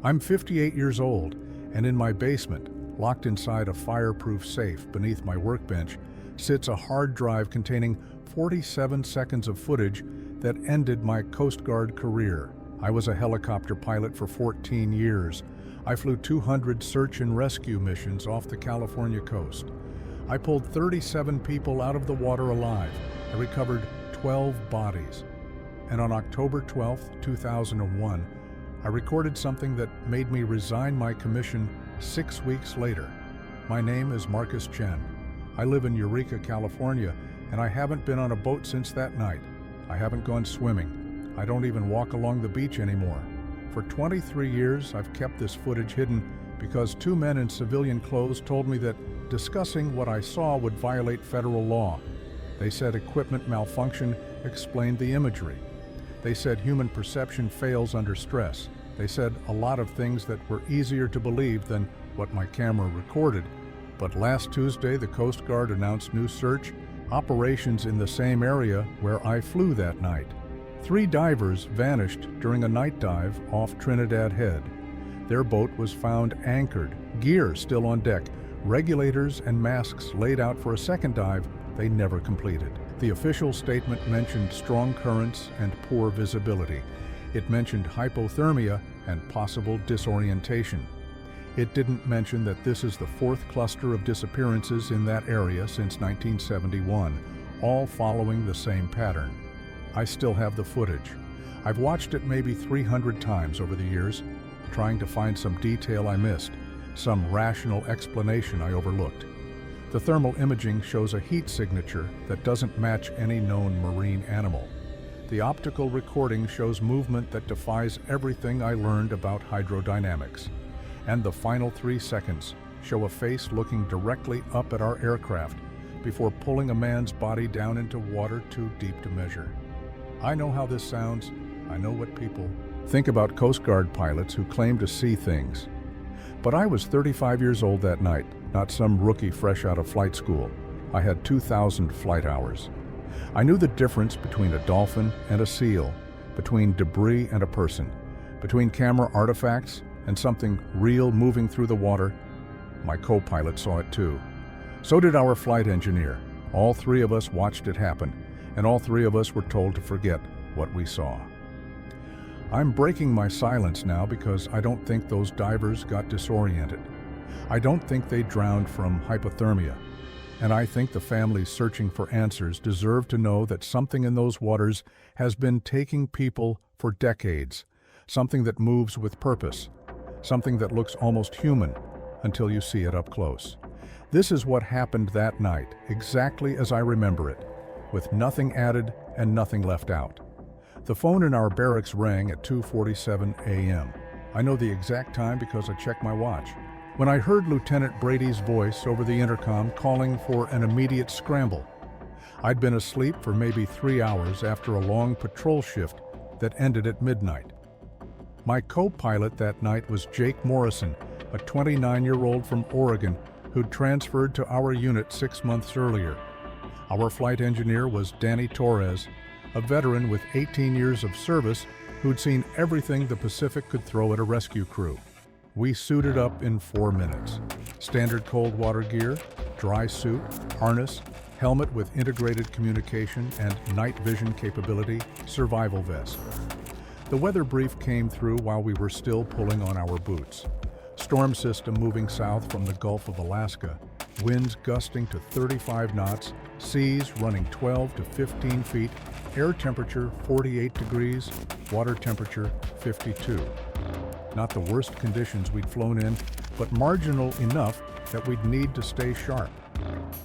I'm 58 years old, and in my basement, locked inside a fireproof safe beneath my workbench, sits a hard drive containing 47 seconds of footage that ended my Coast Guard career. I was a helicopter pilot for 14 years. I flew 200 search and rescue missions off the California coast. I pulled 37 people out of the water alive. I recovered 12 bodies. And on October 12, 2001, I recorded something that made me resign my commission 6 weeks later. My name is Marcus Chen. I live in Eureka, California, and I haven't been on a boat since that night. I haven't gone swimming. I don't even walk along the beach anymore. For 23 years, I've kept this footage hidden because 2 men in civilian clothes told me that discussing what I saw would violate federal law. They said equipment malfunction explained the imagery. They said human perception fails under stress. They said a lot of things that were easier to believe than what my camera recorded. But last Tuesday, the Coast Guard announced new search operations in the same area where I flew that night. 3 divers vanished during a night dive off Trinidad Head. Their boat was found anchored, gear still on deck, regulators and masks laid out for a second dive they never completed. The official statement mentioned strong currents and poor visibility. It mentioned hypothermia and possible disorientation. It didn't mention that this is the 4th cluster of disappearances in that area since 1971, all following the same pattern. I still have the footage. I've watched it maybe 300 times over the years, trying to find some detail I missed, some rational explanation I overlooked. The thermal imaging shows a heat signature that doesn't match any known marine animal. The optical recording shows movement that defies everything I learned about hydrodynamics. And the final 3 seconds show a face looking directly up at our aircraft before pulling a man's body down into water too deep to measure. I know how this sounds. I know what people think about Coast Guard pilots who claim to see things. But I was 35 years old that night, not some rookie fresh out of flight school. I had 2,000 flight hours. I knew the difference between a dolphin and a seal, between debris and a person, between camera artifacts and something real moving through the water. My co-pilot saw it too. So did our flight engineer. All 3 of us watched it happen, and all 3 of us were told to forget what we saw. I'm breaking my silence now because I don't think those divers got disoriented. I don't think they drowned from hypothermia. And I think the families searching for answers deserve to know that something in those waters has been taking people for decades, something that moves with purpose, something that looks almost human until you see it up close. This is what happened that night, exactly as I remember it, with nothing added and nothing left out. The phone in our barracks rang at 2:47 a.m. I know the exact time because I checked my watch. When I heard Lieutenant Brady's voice over the intercom calling for an immediate scramble. I'd been asleep for maybe 3 hours after a long patrol shift that ended at midnight. My co-pilot that night was Jake Morrison, a 29-year-old from Oregon who'd transferred to our unit 6 months earlier. Our flight engineer was Danny Torres, a veteran with 18 years of service who'd seen everything the Pacific could throw at a rescue crew. We suited up in 4 minutes. Standard cold water gear, dry suit, harness, helmet with integrated communication and night vision capability, survival vest. The weather brief came through while we were still pulling on our boots. Storm system moving south from the Gulf of Alaska, winds gusting to 35 knots, seas running 12 to 15 feet, air temperature 48 degrees, water temperature 52. Not the worst conditions we'd flown in, but marginal enough that we'd need to stay sharp.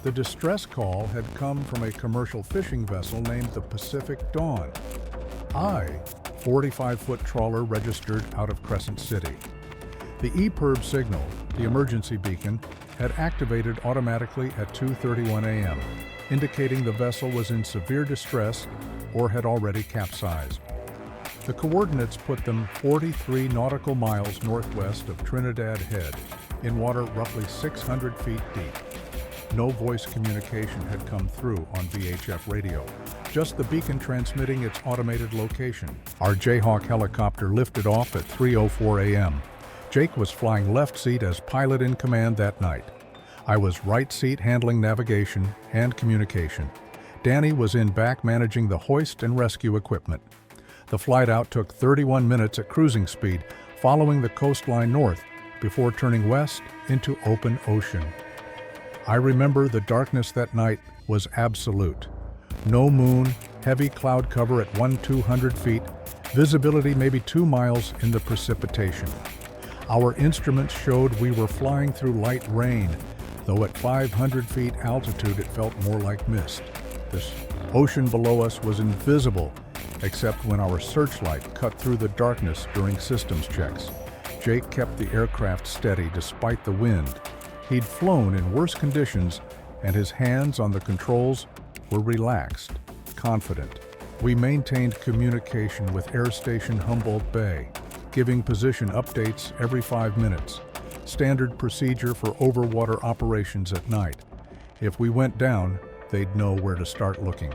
The distress call had come from a commercial fishing vessel named the Pacific Dawn. 45-foot trawler registered out of Crescent City. The EPIRB signal, the emergency beacon, had activated automatically at 2:31 a.m., indicating the vessel was in severe distress or had already capsized. The coordinates put them 43 nautical miles northwest of Trinidad Head, in water roughly 600 feet deep. No voice communication had come through on VHF radio, just the beacon transmitting its automated location. Our Jayhawk helicopter lifted off at 3:04 a.m. Jake was flying left seat as pilot in command that night. I was right seat handling navigation and communication. Danny was in back managing the hoist and rescue equipment. The flight out took 31 minutes at cruising speed, following the coastline north before turning west into open ocean. I remember the darkness that night was absolute. No moon, heavy cloud cover at 200 feet, visibility maybe 2 miles in the precipitation. Our instruments showed we were flying through light rain, though at 500 feet altitude it felt more like mist. This ocean below us was invisible, except when our searchlight cut through the darkness during systems checks. Jake kept the aircraft steady despite the wind. He'd flown in worse conditions, and his hands on the controls were relaxed, confident. We maintained communication with Air Station Humboldt Bay, giving position updates every 5 minutes, standard procedure for overwater operations at night. If we went down, they'd know where to start looking.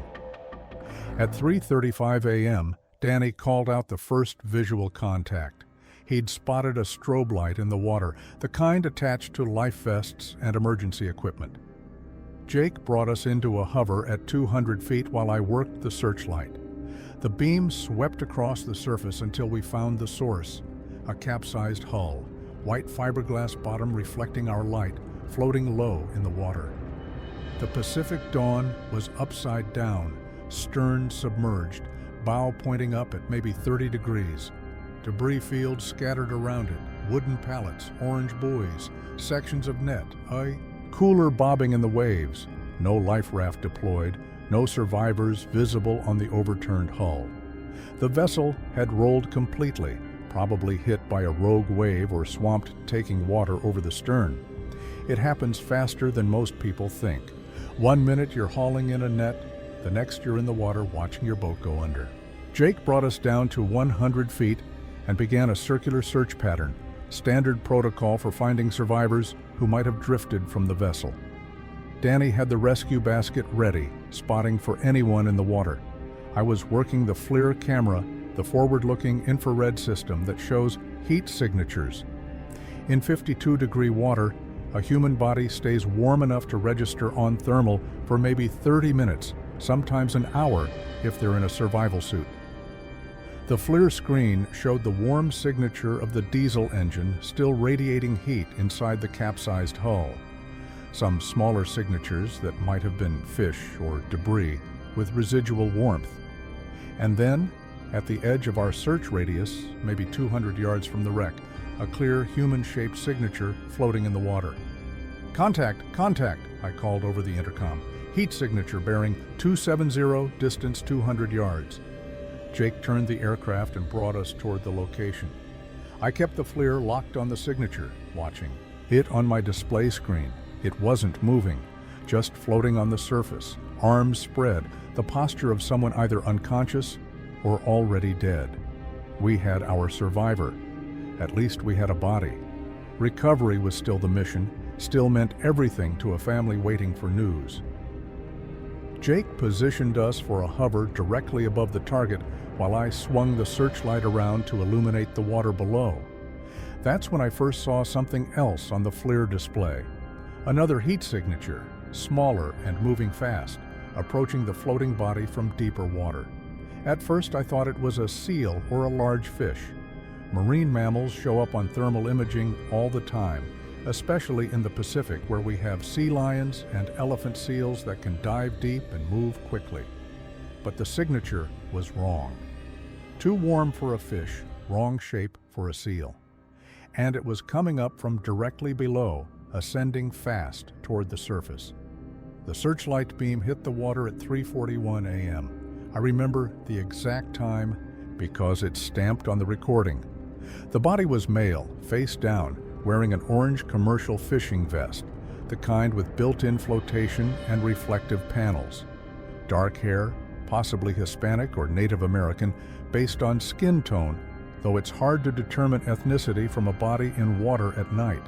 At 3:35 a.m., Danny called out the first visual contact. He'd spotted a strobe light in the water, the kind attached to life vests and emergency equipment. Jake brought us into a hover at 200 feet while I worked the searchlight. The beam swept across the surface until we found the source, a capsized hull, white fiberglass bottom reflecting our light, floating low in the water. The Pacific Dawn was upside down, stern submerged, bow pointing up at maybe 30 degrees. Debris fields scattered around it, wooden pallets, orange buoys, sections of net, a cooler bobbing in the waves, no life raft deployed, no survivors visible on the overturned hull. The vessel had rolled completely, probably hit by a rogue wave or swamped taking water over the stern. It happens faster than most people think. 1 minute you're hauling in a net, the next you're in the water watching your boat go under. Jake brought us down to 100 feet and began a circular search pattern, standard protocol for finding survivors who might have drifted from the vessel. Danny had the rescue basket ready, spotting for anyone in the water. I was working the FLIR camera, the forward-looking infrared system that shows heat signatures. In 52-degree water, a human body stays warm enough to register on thermal for maybe 30 minutes, sometimes an hour if they're in a survival suit. The FLIR screen showed the warm signature of the diesel engine still radiating heat inside the capsized hull. Some smaller signatures that might have been fish or debris with residual warmth. And then, at the edge of our search radius, maybe 200 yards from the wreck, a clear human-shaped signature floating in the water. "Contact! Contact!" I called over the intercom. Heat signature bearing 270, distance 200 yards. Jake turned the aircraft and brought us toward the location. I kept the FLIR locked on the signature, watching it on my display screen. It wasn't moving, just floating on the surface, arms spread, the posture of someone either unconscious or already dead. We had our survivor. At least we had a body. Recovery was still the mission, still meant everything to a family waiting for news. Jake positioned us for a hover directly above the target while I swung the searchlight around to illuminate the water below. That's when I first saw something else on the FLIR display. Another heat signature, smaller and moving fast, approaching the floating body from deeper water. At first I thought it was a seal or a large fish. Marine mammals show up on thermal imaging all the time, especially in the Pacific where we have sea lions and elephant seals that can dive deep and move quickly. But the signature was wrong. Too warm for a fish, wrong shape for a seal. And it was coming up from directly below, ascending fast toward the surface. The searchlight beam hit the water at 3:41 a.m. I remember the exact time because it's stamped on the recording. The body was male, face down, wearing an orange commercial fishing vest, the kind with built-in flotation and reflective panels. Dark hair, possibly Hispanic or Native American, based on skin tone, though it's hard to determine ethnicity from a body in water at night.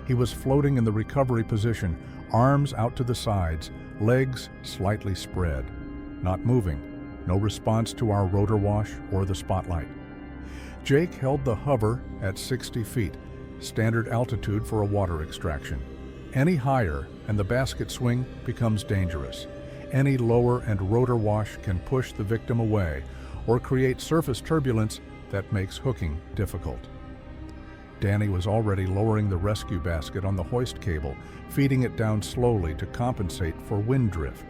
He was floating in the recovery position, arms out to the sides, legs slightly spread. Not moving, no response to our rotor wash or the spotlight. Jake held the hover at 60 feet, standard altitude for a water extraction. Any higher and the basket swing becomes dangerous. Any lower and rotor wash can push the victim away or create surface turbulence that makes hooking difficult. Danny was already lowering the rescue basket on the hoist cable, feeding it down slowly to compensate for wind drift.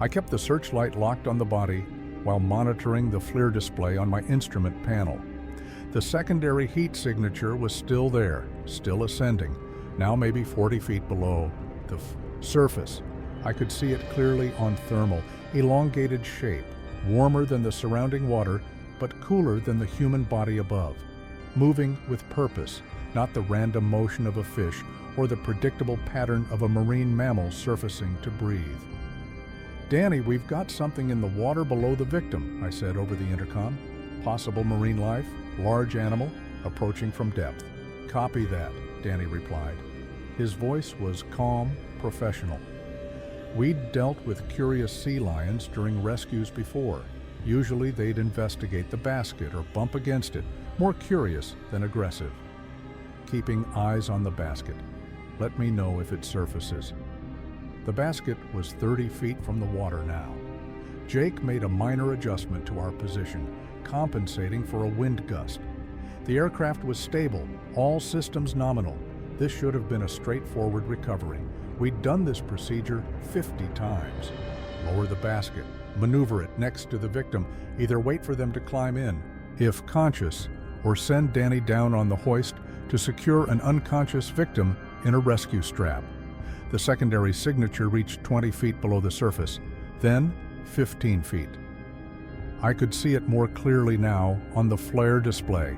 I kept the searchlight locked on the body while monitoring the FLIR display on my instrument panel. The secondary heat signature was still there, still ascending, now maybe 40 feet below the surface. I could see it clearly on thermal, elongated shape, warmer than the surrounding water, but cooler than the human body above. Moving with purpose, not the random motion of a fish or the predictable pattern of a marine mammal surfacing to breathe. "Danny, we've got something in the water below the victim," I said over the intercom. "Possible marine life, large animal, approaching from depth." "Copy that," Danny replied. His voice was calm, professional. We'd dealt with curious sea lions during rescues before. Usually they'd investigate the basket or bump against it, more curious than aggressive. Keeping eyes on the basket. Let me know if it surfaces. The basket was 30 feet from the water now. Jake made a minor adjustment to our position, compensating for a wind gust. The aircraft was stable, all systems nominal. This should have been a straightforward recovery. We'd done this procedure 50 times. Lower the basket, maneuver it next to the victim, either wait for them to climb in, if conscious, or send Danny down on the hoist to secure an unconscious victim in a rescue strap. The secondary signature reached 20 feet below the surface, then 15 feet. I could see it more clearly now on the FLIR display,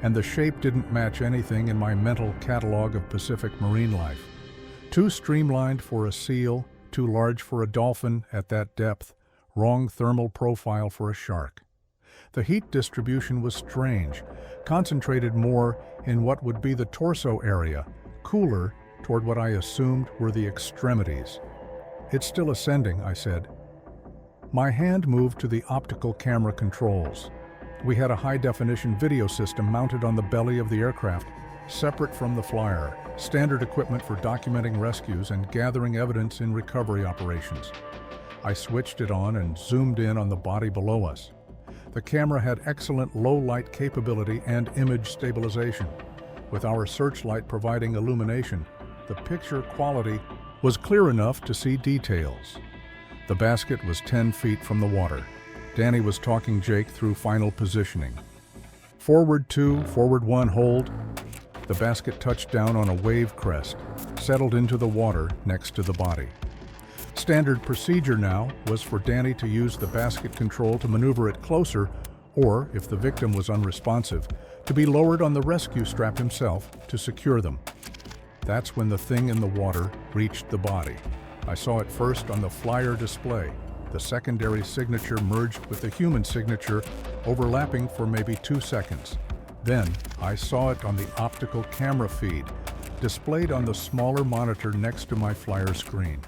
and the shape didn't match anything in my mental catalog of Pacific marine life. Too streamlined for a seal, too large for a dolphin at that depth, wrong thermal profile for a shark. The heat distribution was strange, concentrated more in what would be the torso area, cooler toward what I assumed were the extremities. "It's still ascending," I said. My hand moved to the optical camera controls. We had a high-definition video system mounted on the belly of the aircraft, separate from the flyer, standard equipment for documenting rescues and gathering evidence in recovery operations. I switched it on and zoomed in on the body below us. The camera had excellent low-light capability and image stabilization. With our searchlight providing illumination, the picture quality was clear enough to see details. The basket was 10 feet from the water. Danny was talking Jake through final positioning. "Forward 2, forward 1, hold." The basket touched down on a wave crest, settled into the water next to the body. Standard procedure now was for Danny to use the basket control to maneuver it closer, or, if the victim was unresponsive, to be lowered on the rescue strap himself to secure them. That's when the thing in the water reached the body. I saw it first on the FLIR display. The secondary signature merged with the human signature, overlapping for maybe 2 seconds. Then, I saw it on the optical camera feed, displayed on the smaller monitor next to my FLIR screen.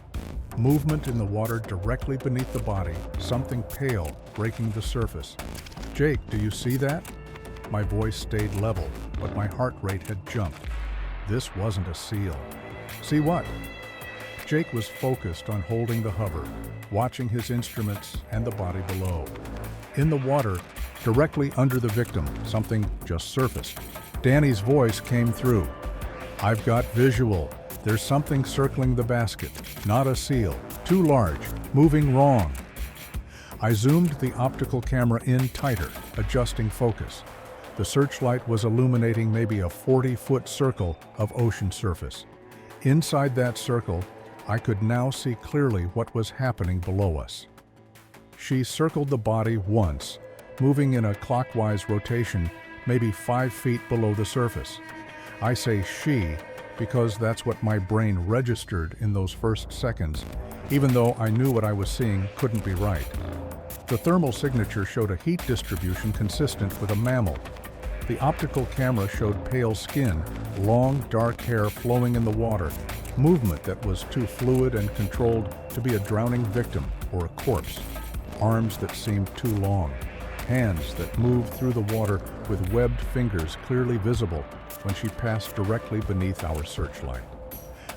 Movement in the water directly beneath the body, something pale breaking the surface. "Jake, do you see that?" My voice stayed level, but my heart rate had jumped. This wasn't a seal. "See what?" Jake was focused on holding the hover, watching his instruments and the body below. In the water, directly under the victim, something just surfaced. Danny's voice came through. "I've got visual. There's something circling the basket. Not a seal. Too large. Moving wrong." I zoomed the optical camera in tighter, adjusting focus. The searchlight was illuminating maybe a 40-foot circle of ocean surface. Inside that circle, I could now see clearly what was happening below us. She circled the body once, moving in a clockwise rotation, maybe 5 feet below the surface. I say she because that's what my brain registered in those first seconds, even though I knew what I was seeing couldn't be right. The thermal signature showed a heat distribution consistent with a mammal. The optical camera showed pale skin, long, dark hair flowing in the water, movement that was too fluid and controlled to be a drowning victim or a corpse, arms that seemed too long, hands that moved through the water with webbed fingers clearly visible, when she passed directly beneath our searchlight.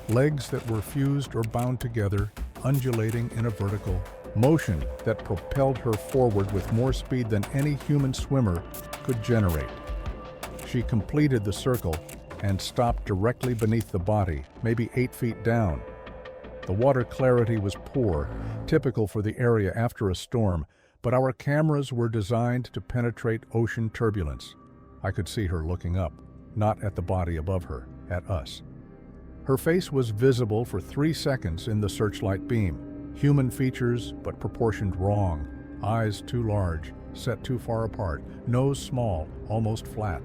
Legs that were fused or bound together, undulating in a vertical motion that propelled her forward with more speed than any human swimmer could generate. She completed the circle and stopped directly beneath the body, maybe 8 feet down. The water clarity was poor, typical for the area after a storm, but our cameras were designed to penetrate ocean turbulence. I could see her looking up, not at the body above her, at us. Her face was visible for 3 seconds in the searchlight beam. Human features, but proportioned wrong. Eyes too large, set too far apart. Nose small, almost flat.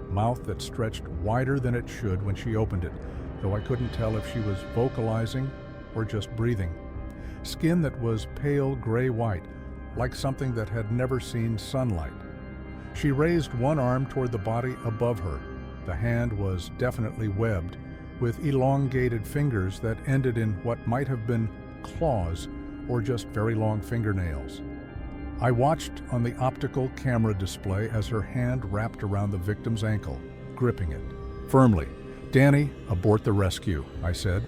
Mouth that stretched wider than it should when she opened it, though I couldn't tell if she was vocalizing or just breathing. Skin that was pale gray-white, like something that had never seen sunlight. She raised one arm toward the body above her. The hand was definitely webbed, with elongated fingers that ended in what might have been claws or just very long fingernails. I watched on the optical camera display as her hand wrapped around the victim's ankle, gripping it firmly. "Danny, abort the rescue," I said.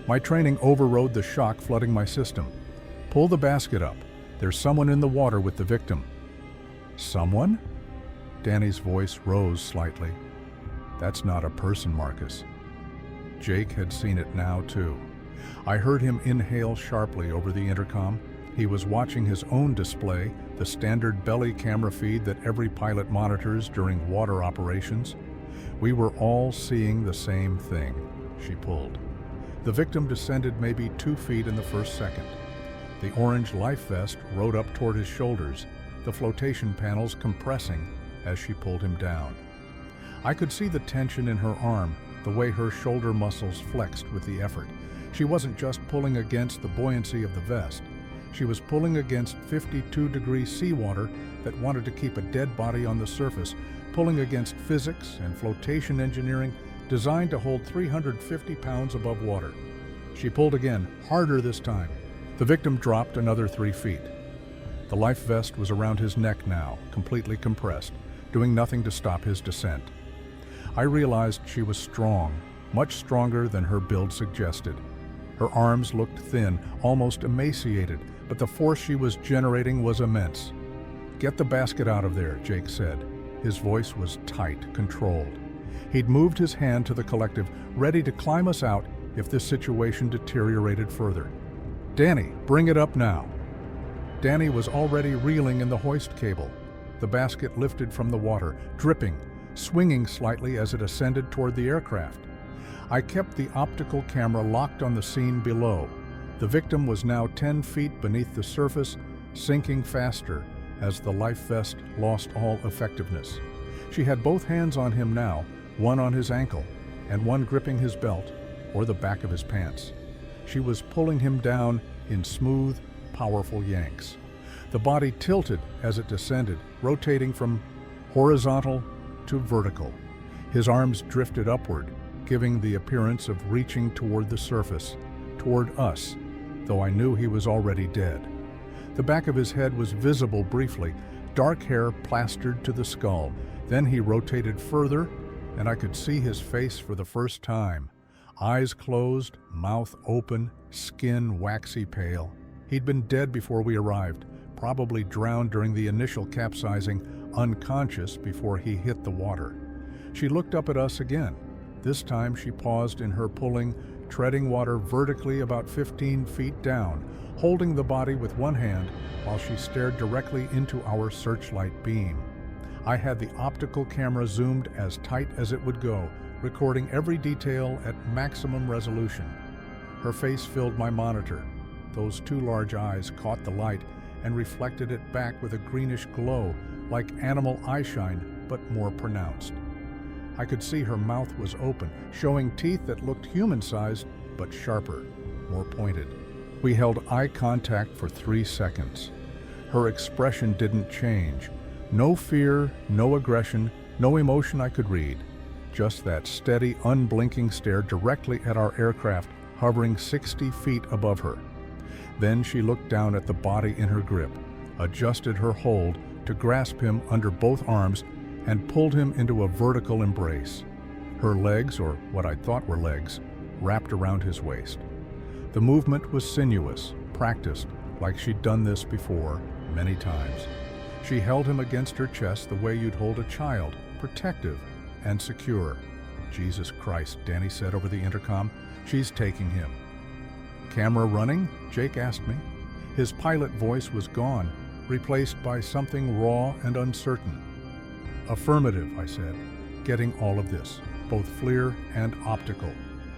My training overrode the shock flooding my system. "Pull the basket up. There's someone in the water with the victim." "Someone?" Danny's voice rose slightly. "That's not a person, Marcus." Jake had seen it now, too. I heard him inhale sharply over the intercom. He was watching his own display, the standard belly camera feed that every pilot monitors during water operations. We were all seeing the same thing. She pulled. The victim descended maybe 2 feet in the first second. The orange life vest rode up toward his shoulders, the flotation panels compressing as she pulled him down. I could see the tension in her arm, the way her shoulder muscles flexed with the effort. She wasn't just pulling against the buoyancy of the vest. She was pulling against 52-degree seawater that wanted to keep a dead body on the surface, pulling against physics and flotation engineering designed to hold 350 pounds above water. She pulled again, harder this time. The victim dropped another 3 feet. The life vest was around his neck now, completely compressed, doing nothing to stop his descent. I realized she was strong, much stronger than her build suggested. Her arms looked thin, almost emaciated, but the force she was generating was immense. "Get the basket out of there," Jake said. His voice was tight, controlled. He'd moved his hand to the collective, ready to climb us out if this situation deteriorated further. "Danny, bring it up now." Danny was already reeling in the hoist cable. The basket lifted from the water, dripping, swinging slightly as it ascended toward the aircraft. I kept the optical camera locked on the scene below. The victim was now 10 feet beneath the surface, sinking faster as the life vest lost all effectiveness. She had both hands on him now, one on his ankle and one gripping his belt or the back of his pants. She was pulling him down in smooth, powerful yanks. The body tilted as it descended, rotating from horizontal to vertical. His arms drifted upward, giving the appearance of reaching toward the surface, toward us, though I knew he was already dead. The back of his head was visible briefly, dark hair plastered to the skull. Then he rotated further, and I could see his face for the first time. Eyes closed, mouth open, skin waxy pale. He'd been dead before we arrived, probably drowned during the initial capsizing, unconscious before he hit the water. She looked up at us again. This time she paused in her pulling, treading water vertically about 15 feet down, holding the body with one hand while she stared directly into our searchlight beam. I had the optical camera zoomed as tight as it would go, recording every detail at maximum resolution. Her face filled my monitor. Those 2 large eyes caught the light and reflected it back with a greenish glow, like animal eyeshine, but more pronounced. I could see her mouth was open, showing teeth that looked human-sized, but sharper, more pointed. We held eye contact for 3 seconds. Her expression didn't change. No fear, no aggression, no emotion I could read. Just that steady, unblinking stare directly at our aircraft, hovering 60 feet above her. Then she looked down at the body in her grip, adjusted her hold to grasp him under both arms, and pulled him into a vertical embrace. Her legs, or what I thought were legs, wrapped around his waist. The movement was sinuous, practiced, like she'd done this before, many times. She held him against her chest the way you'd hold a child, protective and secure. "Jesus Christ," Danny said over the intercom. "She's taking him." "Camera running?" Jake asked me. His pilot voice was gone, replaced by something raw and uncertain. "Affirmative," I said, getting all of this, both FLIR and optical.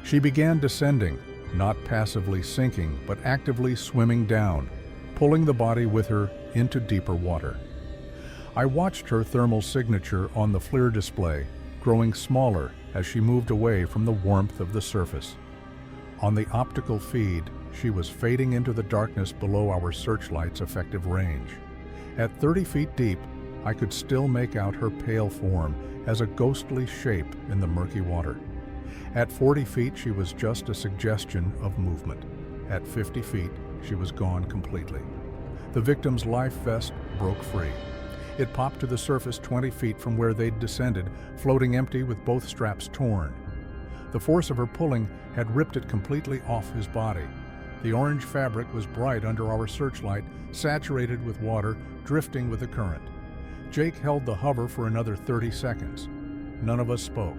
She began descending, not passively sinking, but actively swimming down, pulling the body with her into deeper water. I watched her thermal signature on the FLIR display, growing smaller as she moved away from the warmth of the surface. On the optical feed, she was fading into the darkness below our searchlight's effective range. At 30 feet deep, I could still make out her pale form as a ghostly shape in the murky water. At 40 feet, she was just a suggestion of movement. At 50 feet, she was gone completely. The victim's life vest broke free. It popped to the surface 20 feet from where they'd descended, floating empty with both straps torn. The force of her pulling had ripped it completely off his body. The orange fabric was bright under our searchlight, saturated with water, drifting with the current. Jake held the hover for another 30 seconds. None of us spoke.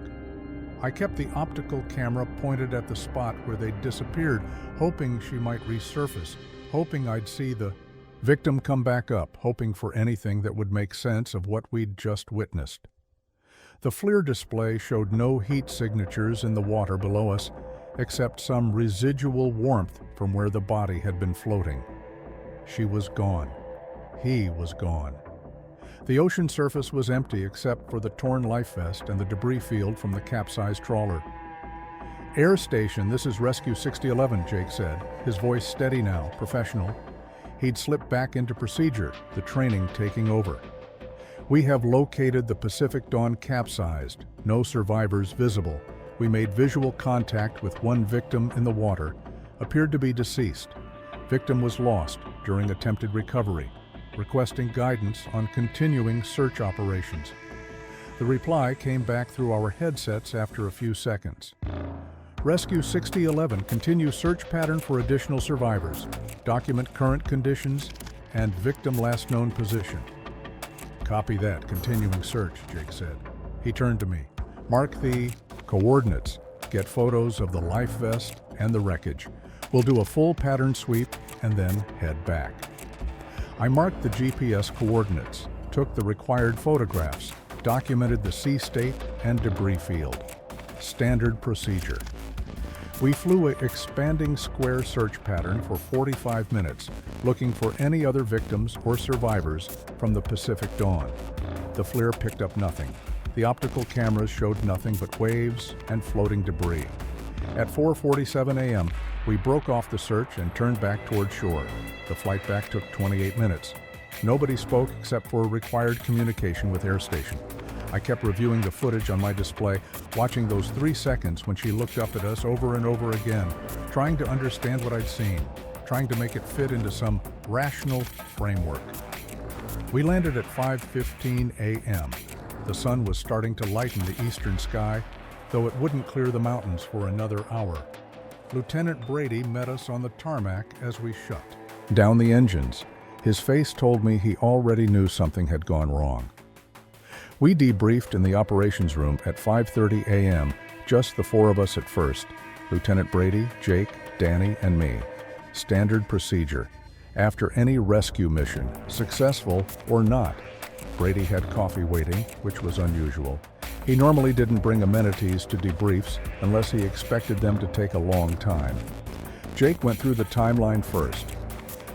I kept the optical camera pointed at the spot where they'd disappeared, hoping she might resurface, hoping I'd see the victim come back up, hoping for anything that would make sense of what we'd just witnessed. The FLIR display showed no heat signatures in the water below us, except some residual warmth from where the body had been floating. She was gone. He was gone. The ocean surface was empty except for the torn life vest and the debris field from the capsized trawler. "Air station, this is Rescue 6011, Jake said, his voice steady now, professional. He'd slipped back into procedure, the training taking over. "We have located the Pacific Dawn capsized, no survivors visible. We made visual contact with one victim in the water, appeared to be deceased. Victim was lost during attempted recovery. Requesting guidance on continuing search operations." The reply came back through our headsets after a few seconds. "Rescue 6011, continue search pattern for additional survivors. Document current conditions and victim last known position." "Copy that, continuing search," Jake said. He turned to me. "Mark the coordinates. Get photos of the life vest and the wreckage. We'll do a full pattern sweep and then head back." I marked the GPS coordinates, took the required photographs, documented the sea state and debris field. Standard procedure. We flew an expanding square search pattern for 45 minutes, looking for any other victims or survivors from the Pacific Dawn. The FLIR picked up nothing. The optical cameras showed nothing but waves and floating debris. At 4:47 a.m., we broke off the search and turned back toward shore. The flight back took 28 minutes. Nobody spoke except for required communication with Air Station. I kept reviewing the footage on my display, watching those 3 seconds when she looked up at us over and over again, trying to understand what I'd seen, trying to make it fit into some rational framework. We landed at 5:15 a.m. The sun was starting to lighten the eastern sky, though it wouldn't clear the mountains for another hour. Lieutenant Brady met us on the tarmac as we shut down the engines. His face told me he already knew something had gone wrong. We debriefed in the operations room at 5:30 a.m., just the 4 of us at first, Lieutenant Brady, Jake, Danny, and me. Standard procedure. After any rescue mission, successful or not. Brady had coffee waiting, which was unusual. He normally didn't bring amenities to debriefs unless he expected them to take a long time. Jake went through the timeline first.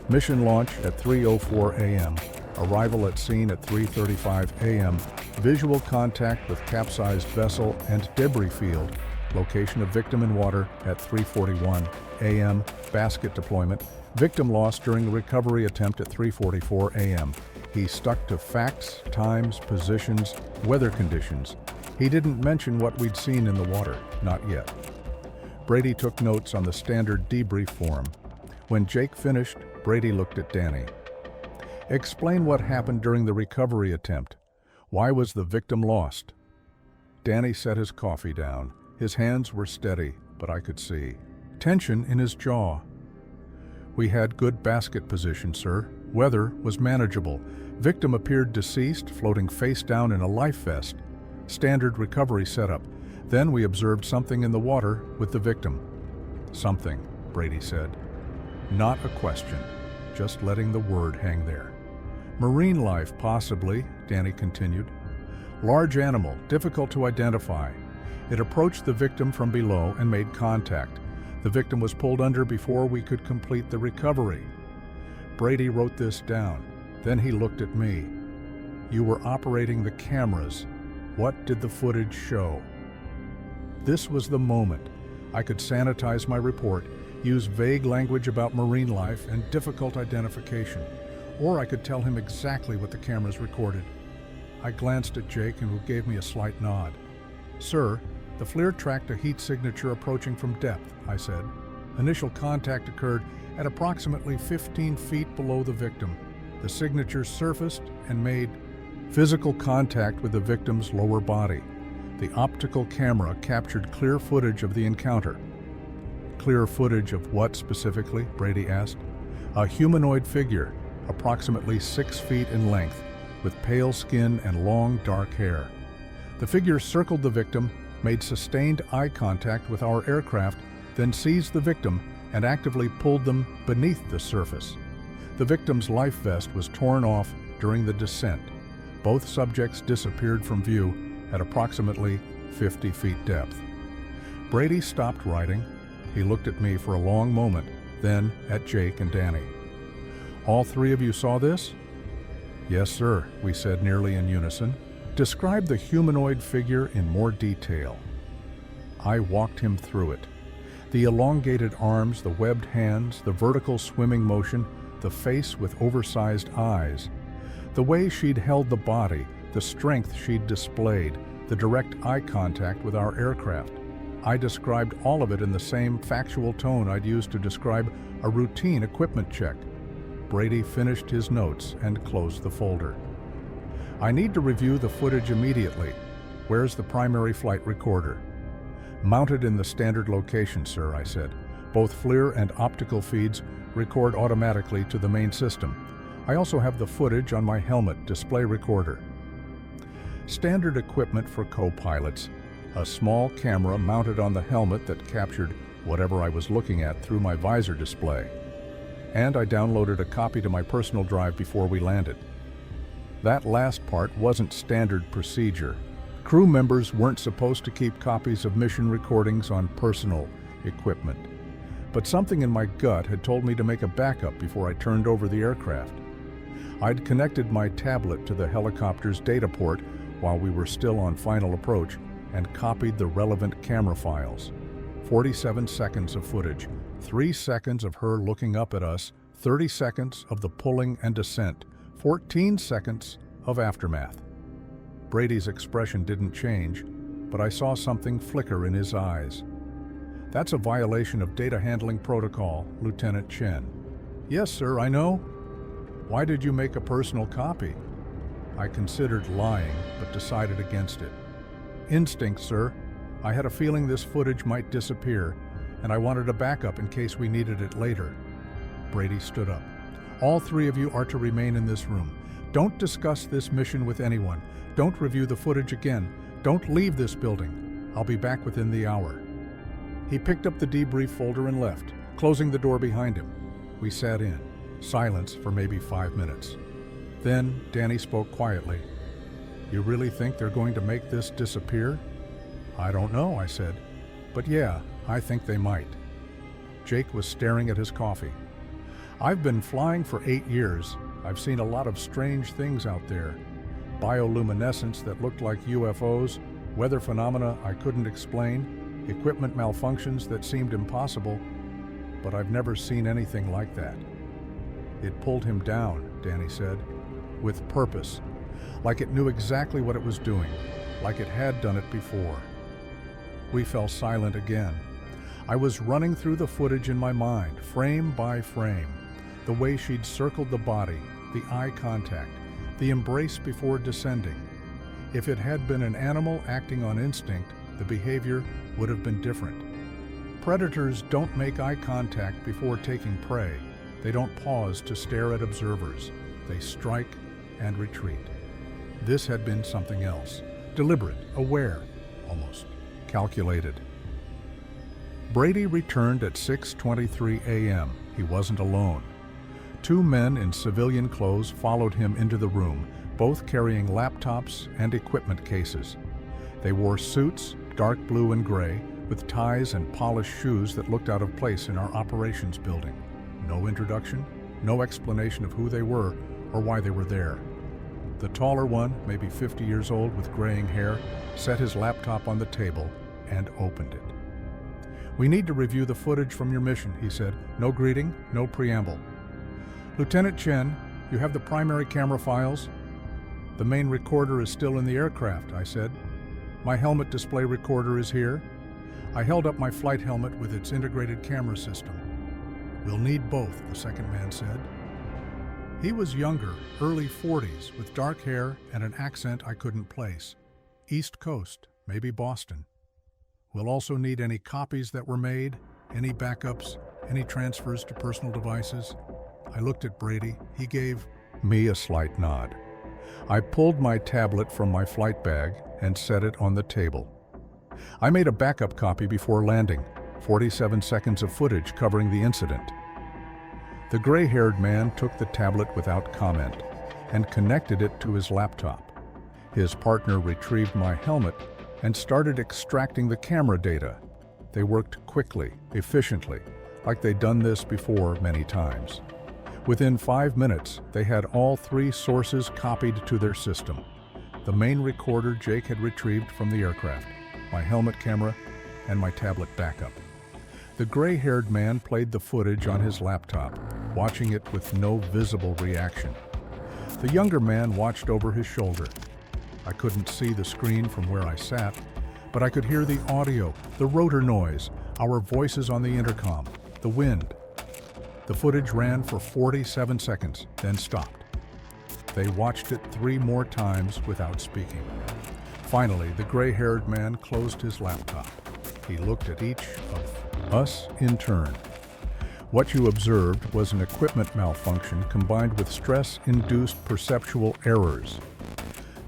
Mission launch at 3:04 a.m., arrival at scene at 3:35 a.m., visual contact with capsized vessel and debris field, location of victim in water at 3:41 a.m., basket deployment, victim lost during the recovery attempt at 3:44 a.m. He stuck to facts, times, positions, weather conditions. He didn't mention what we'd seen in the water, not yet. Brady took notes on the standard debrief form. When Jake finished, Brady looked at Danny. "Explain what happened during the recovery attempt. Why was the victim lost? Danny set his coffee down. His hands were steady, but I could see tension in his jaw. We had good basket position, sir. Weather was manageable. Victim appeared deceased, floating face down in a life vest. Standard recovery setup. Then we observed something in the water with the victim. Something, Brady said. Not a question, just letting the word hang there. Marine life, possibly, Danny continued. Large animal, difficult to identify. It approached the victim from below and made contact. The victim was pulled under before we could complete the recovery. Brady wrote this down. Then he looked at me. You were operating the cameras. What did the footage show? This was the moment. I could sanitize my report, use vague language about marine life and difficult identification, or I could tell him exactly what the cameras recorded. I glanced at Jake, who gave me a slight nod. Sir, the FLIR tracked a heat signature approaching from depth, I said. Initial contact occurred at approximately 15 feet below the victim. The signature surfaced and made physical contact with the victim's lower body. The optical camera captured clear footage of the encounter. Clear footage of what specifically? Brady asked. A humanoid figure, approximately 6 feet in length, with pale skin and long dark hair. The figure circled the victim, made sustained eye contact with our aircraft, then seized the victim and actively pulled them beneath the surface. The victim's life vest was torn off during the descent. Both subjects disappeared from view at approximately 50 feet depth. Brady stopped writing. He looked at me for a long moment, then at Jake and Danny. All three of you saw this? Yes, sir, we said nearly in unison. Describe the humanoid figure in more detail. I walked him through it. The elongated arms, the webbed hands, the vertical swimming motion, the face with oversized eyes. The way she'd held the body, the strength she'd displayed, the direct eye contact with our aircraft. I described all of it in the same factual tone I'd used to describe a routine equipment check. Brady finished his notes and closed the folder. I need to review the footage immediately. Where's the primary flight recorder? Mounted in the standard location, sir, I said. Both FLIR and optical feeds record automatically to the main system. I also have the footage on my helmet display recorder. Standard equipment for co-pilots. A small camera mounted on the helmet that captured whatever I was looking at through my visor display. And I downloaded a copy to my personal drive before we landed. That last part wasn't standard procedure. Crew members weren't supposed to keep copies of mission recordings on personal equipment. But something in my gut had told me to make a backup before I turned over the aircraft. I'd connected my tablet to the helicopter's data port while we were still on final approach and copied the relevant camera files. 47 seconds of footage, 3 seconds of her looking up at us, 30 seconds of the pulling and descent, 14 seconds of aftermath. Brady's expression didn't change, but I saw something flicker in his eyes. That's a violation of data handling protocol, Lieutenant Chen. Yes, sir, I know. Why did you make a personal copy? I considered lying, but decided against it. Instinct, sir. I had a feeling this footage might disappear, and I wanted a backup in case we needed it later. Brady stood up. All three of you are to remain in this room. Don't discuss this mission with anyone. Don't review the footage again. Don't leave this building. I'll be back within the hour. He picked up the debrief folder and left, closing the door behind him. We sat in, silence for maybe 5 minutes. Then Danny spoke quietly. You really think they're going to make this disappear? I don't know, I said. But yeah, I think they might. Jake was staring at his coffee. I've been flying for 8 years. I've seen a lot of strange things out there. Bioluminescence that looked like UFOs, weather phenomena I couldn't explain, equipment malfunctions that seemed impossible, but I've never seen anything like that. It pulled him down, Danny said, with purpose, like it knew exactly what it was doing, like it had done it before. We fell silent again. I was running through the footage in my mind, frame by frame. The way she'd circled the body, the eye contact, the embrace before descending. If it had been an animal acting on instinct, the behavior would have been different. Predators don't make eye contact before taking prey. They don't pause to stare at observers. They strike and retreat. This had been something else. Deliberate, aware, almost calculated. Brady returned at 6:23 a.m. He wasn't alone. Two men in civilian clothes followed him into the room, both carrying laptops and equipment cases. They wore suits, dark blue and gray, with ties and polished shoes that looked out of place in our operations building. No introduction, no explanation of who they were or why they were there. The taller one, maybe 50 years old with graying hair, set his laptop on the table and opened it. "We need to review the footage from your mission," he said. "No greeting, no preamble." "Lieutenant Chen, you have the primary camera files?" "The main recorder is still in the aircraft," I said. "My helmet display recorder is here." I held up my flight helmet with its integrated camera system. "We'll need both," the second man said. He was younger, early 40s, with dark hair and an accent I couldn't place. East Coast, maybe Boston. "We'll also need any copies that were made, any backups, any transfers to personal devices." I looked at Brady. He gave me a slight nod. I pulled my tablet from my flight bag and set it on the table. I made a backup copy before landing, 47 seconds of footage covering the incident. The gray-haired man took the tablet without comment and connected it to his laptop. His partner retrieved my helmet and started extracting the camera data. They worked quickly, efficiently, like they'd done this before many times. Within 5 minutes, they had all three sources copied to their system. The main recorder Jake had retrieved from the aircraft, my helmet camera, and my tablet backup. The gray-haired man played the footage on his laptop, watching it with no visible reaction. The younger man watched over his shoulder. I couldn't see the screen from where I sat, but I could hear the audio, the rotor noise, our voices on the intercom, the wind. The footage ran for 47 seconds, then stopped. They watched it 3 more times without speaking. Finally, the gray-haired man closed his laptop. He looked at each of us in turn. What you observed was an equipment malfunction combined with stress-induced perceptual errors.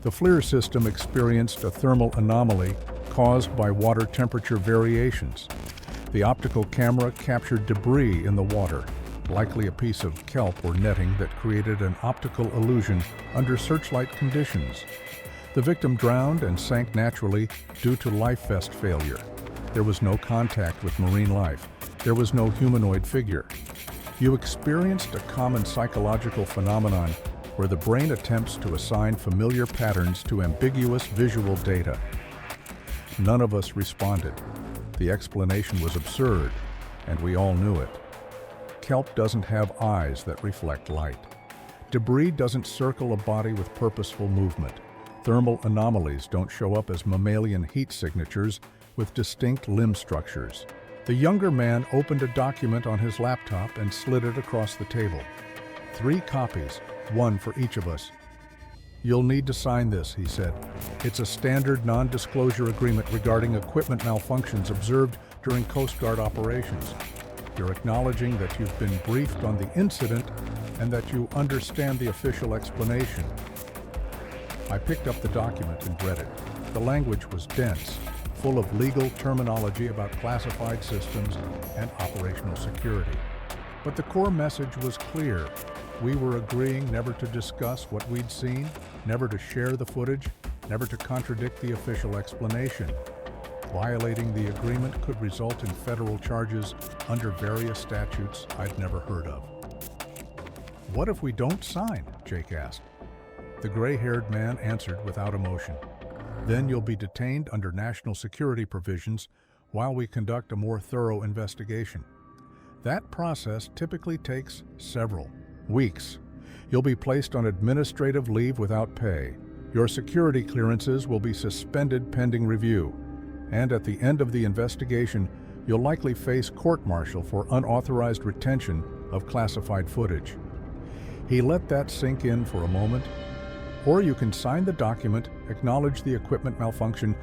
The FLIR system experienced a thermal anomaly caused by water temperature variations. The optical camera captured debris in the water, likely a piece of kelp or netting that created an optical illusion under searchlight conditions. The victim drowned and sank naturally due to life vest failure. There was no contact with marine life. There was no humanoid figure. You experienced a common psychological phenomenon where the brain attempts to assign familiar patterns to ambiguous visual data. None of us responded. The explanation was absurd, and we all knew it. Kelp doesn't have eyes that reflect light. Debris doesn't circle a body with purposeful movement. Thermal anomalies don't show up as mammalian heat signatures with distinct limb structures. The younger man opened a document on his laptop and slid it across the table. 3 copies, 1 for each of us. "You'll need to sign this," he said. "It's a standard non-disclosure agreement regarding equipment malfunctions observed during Coast Guard operations. You're acknowledging that you've been briefed on the incident and that you understand the official explanation." I picked up the document and read it. The language was dense, full of legal terminology about classified systems and operational security. But the core message was clear. We were agreeing never to discuss what we'd seen, never to share the footage, never to contradict the official explanation. Violating the agreement could result in federal charges under various statutes I'd never heard of. "What if we don't sign?" Jake asked. The gray-haired man answered without emotion. "Then you'll be detained under national security provisions while we conduct a more thorough investigation. That process typically takes several weeks. You'll be placed on administrative leave without pay. Your security clearances will be suspended pending review. And at the end of the investigation, you'll likely face court-martial for unauthorized retention of classified footage." He let that sink in for a moment. "Or you can sign the document acknowledge the equipment malfunction,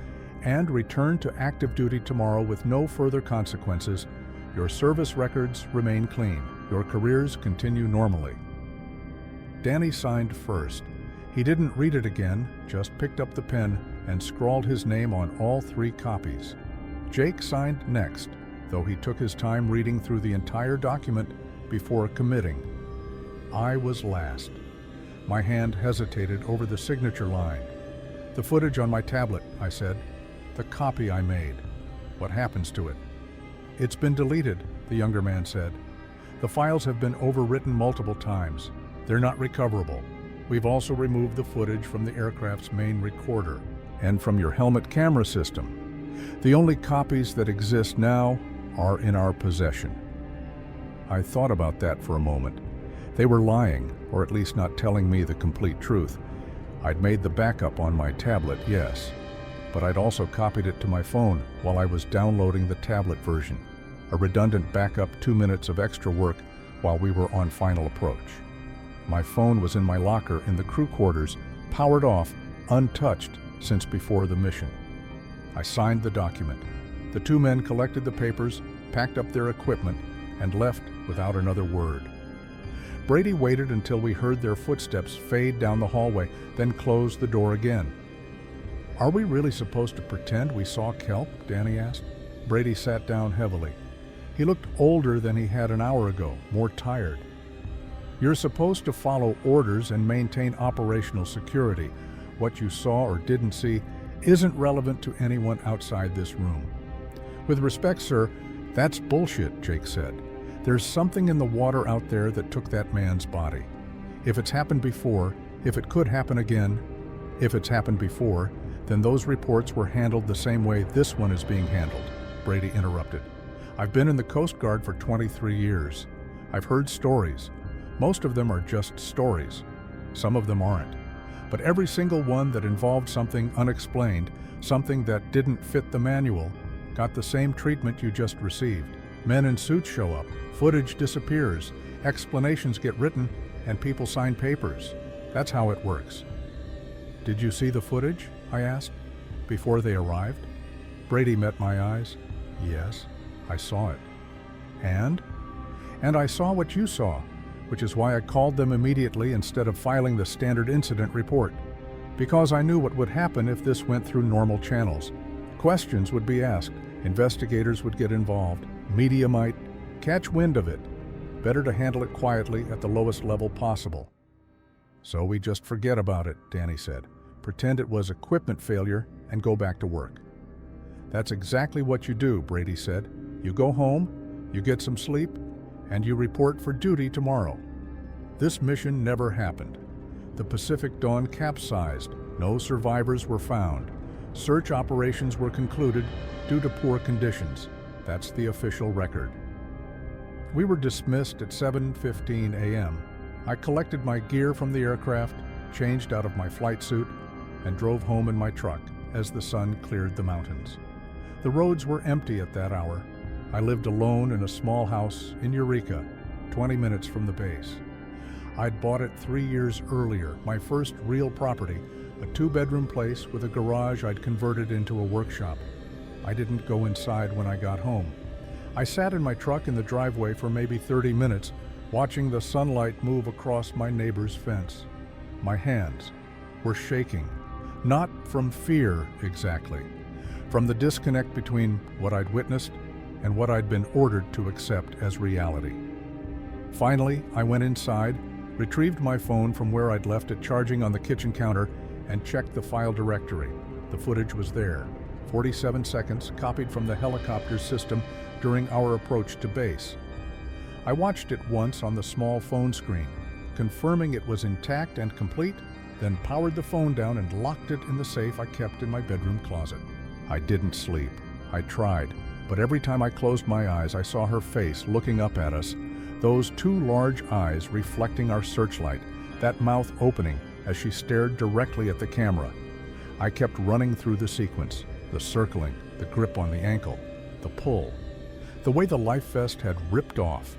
and return to active duty tomorrow with no further consequences. Your service records remain clean. Your careers continue normally." Danny signed first. He didn't read it again, just picked up the pen and scrawled his name on all 3 copies. Jake signed next, though he took his time reading through the entire document before committing. I was last. My hand hesitated over the signature line. "The footage on my tablet," I said. "The copy I made. What happens to it?" "It's been deleted," the younger man said. "The files have been overwritten multiple times. They're not recoverable. We've also removed the footage from the aircraft's main recorder and from your helmet camera system. The only copies that exist now are in our possession." I thought about that for a moment. They were lying, or at least not telling me the complete truth. I'd made the backup on my tablet, yes, but I'd also copied it to my phone while I was downloading the tablet version, a redundant backup, 2 minutes of extra work while we were on final approach. My phone was in my locker in the crew quarters, powered off, untouched since before the mission. I signed the document. The 2 men collected the papers, packed up their equipment, and left without another word. Brady waited until we heard their footsteps fade down the hallway, then closed the door again. "Are we really supposed to pretend we saw kelp?" Danny asked. Brady sat down heavily. He looked older than he had an hour ago, more tired. "You're supposed to follow orders and maintain operational security. What you saw or didn't see isn't relevant to anyone outside this room." "With respect, sir, that's bullshit," Jake said. "There's something in the water out there that took that man's body. If it's happened before, if it could happen again, if it's happened before, then those reports were handled the same way this one is being handled," Brady interrupted. "I've been in the Coast Guard for 23 years. I've heard stories. Most of them are just stories. Some of them aren't. But every single one that involved something unexplained, something that didn't fit the manual, got the same treatment you just received. Men in suits show up, footage disappears, explanations get written, and people sign papers. That's how it works." "Did you see the footage?" I asked, "before they arrived?" Brady met my eyes. "Yes, I saw it." "And?" "And I saw what you saw, which is why I called them immediately instead of filing the standard incident report. Because I knew what would happen if this went through normal channels. Questions would be asked, investigators would get involved, media might catch wind of it. Better to handle it quietly at the lowest level possible." "So we just forget about it," Danny said. "Pretend it was equipment failure and go back to work." "That's exactly what you do," Brady said. "You go home, you get some sleep, and you report for duty tomorrow." This mission never happened. The Pacific Dawn capsized. No survivors were found. Search operations were concluded due to poor conditions. That's the official record. We were dismissed at 7:15 a.m. I collected my gear from the aircraft, changed out of my flight suit, and drove home in my truck as the sun cleared the mountains. The roads were empty at that hour. I lived alone in a small house in Eureka, 20 minutes from the base. I'd bought it 3 years earlier, my first real property, a 2-bedroom place with a garage I'd converted into a workshop. I didn't go inside when I got home. I sat in my truck in the driveway for maybe 30 minutes, watching the sunlight move across my neighbor's fence. My hands were shaking, not from fear exactly, from the disconnect between what I'd witnessed and what I'd been ordered to accept as reality. Finally, I went inside, retrieved my phone from where I'd left it charging on the kitchen counter, and checked the file directory. The footage was there. 47 seconds copied from the helicopter system during our approach to base. I watched it once on the small phone screen, confirming it was intact and complete, then powered the phone down and locked it in the safe I kept in my bedroom closet. I didn't sleep. I tried, but every time I closed my eyes, I saw her face looking up at us, those 2 large eyes reflecting our searchlight, that mouth opening as she stared directly at the camera. I kept running through the sequence, the circling, the grip on the ankle, the pull, the way the life vest had ripped off,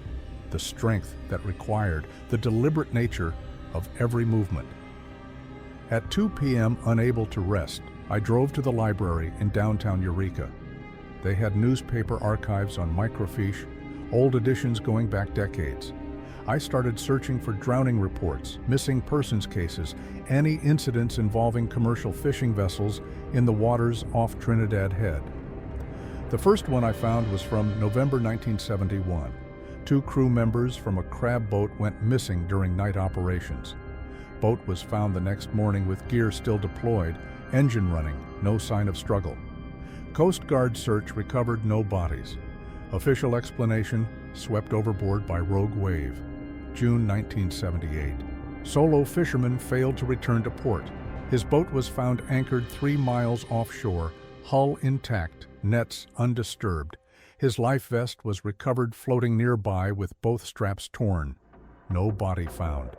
the strength that required, the deliberate nature of every movement. At 2 p.m., unable to rest, I drove to the library in downtown Eureka. They had newspaper archives on microfiche, old editions going back decades. I started searching for drowning reports, missing persons cases, any incidents involving commercial fishing vessels in the waters off Trinidad Head. The first one I found was from November 1971. 2 crew members from a crab boat went missing during night operations. Boat was found the next morning with gear still deployed, engine running, no sign of struggle. Coast Guard search recovered no bodies. Official explanation, swept overboard by rogue wave. June 1978. Solo fisherman failed to return to port. His boat was found anchored 3 miles offshore, hull intact, nets undisturbed. His life vest was recovered floating nearby with both straps torn. No body found.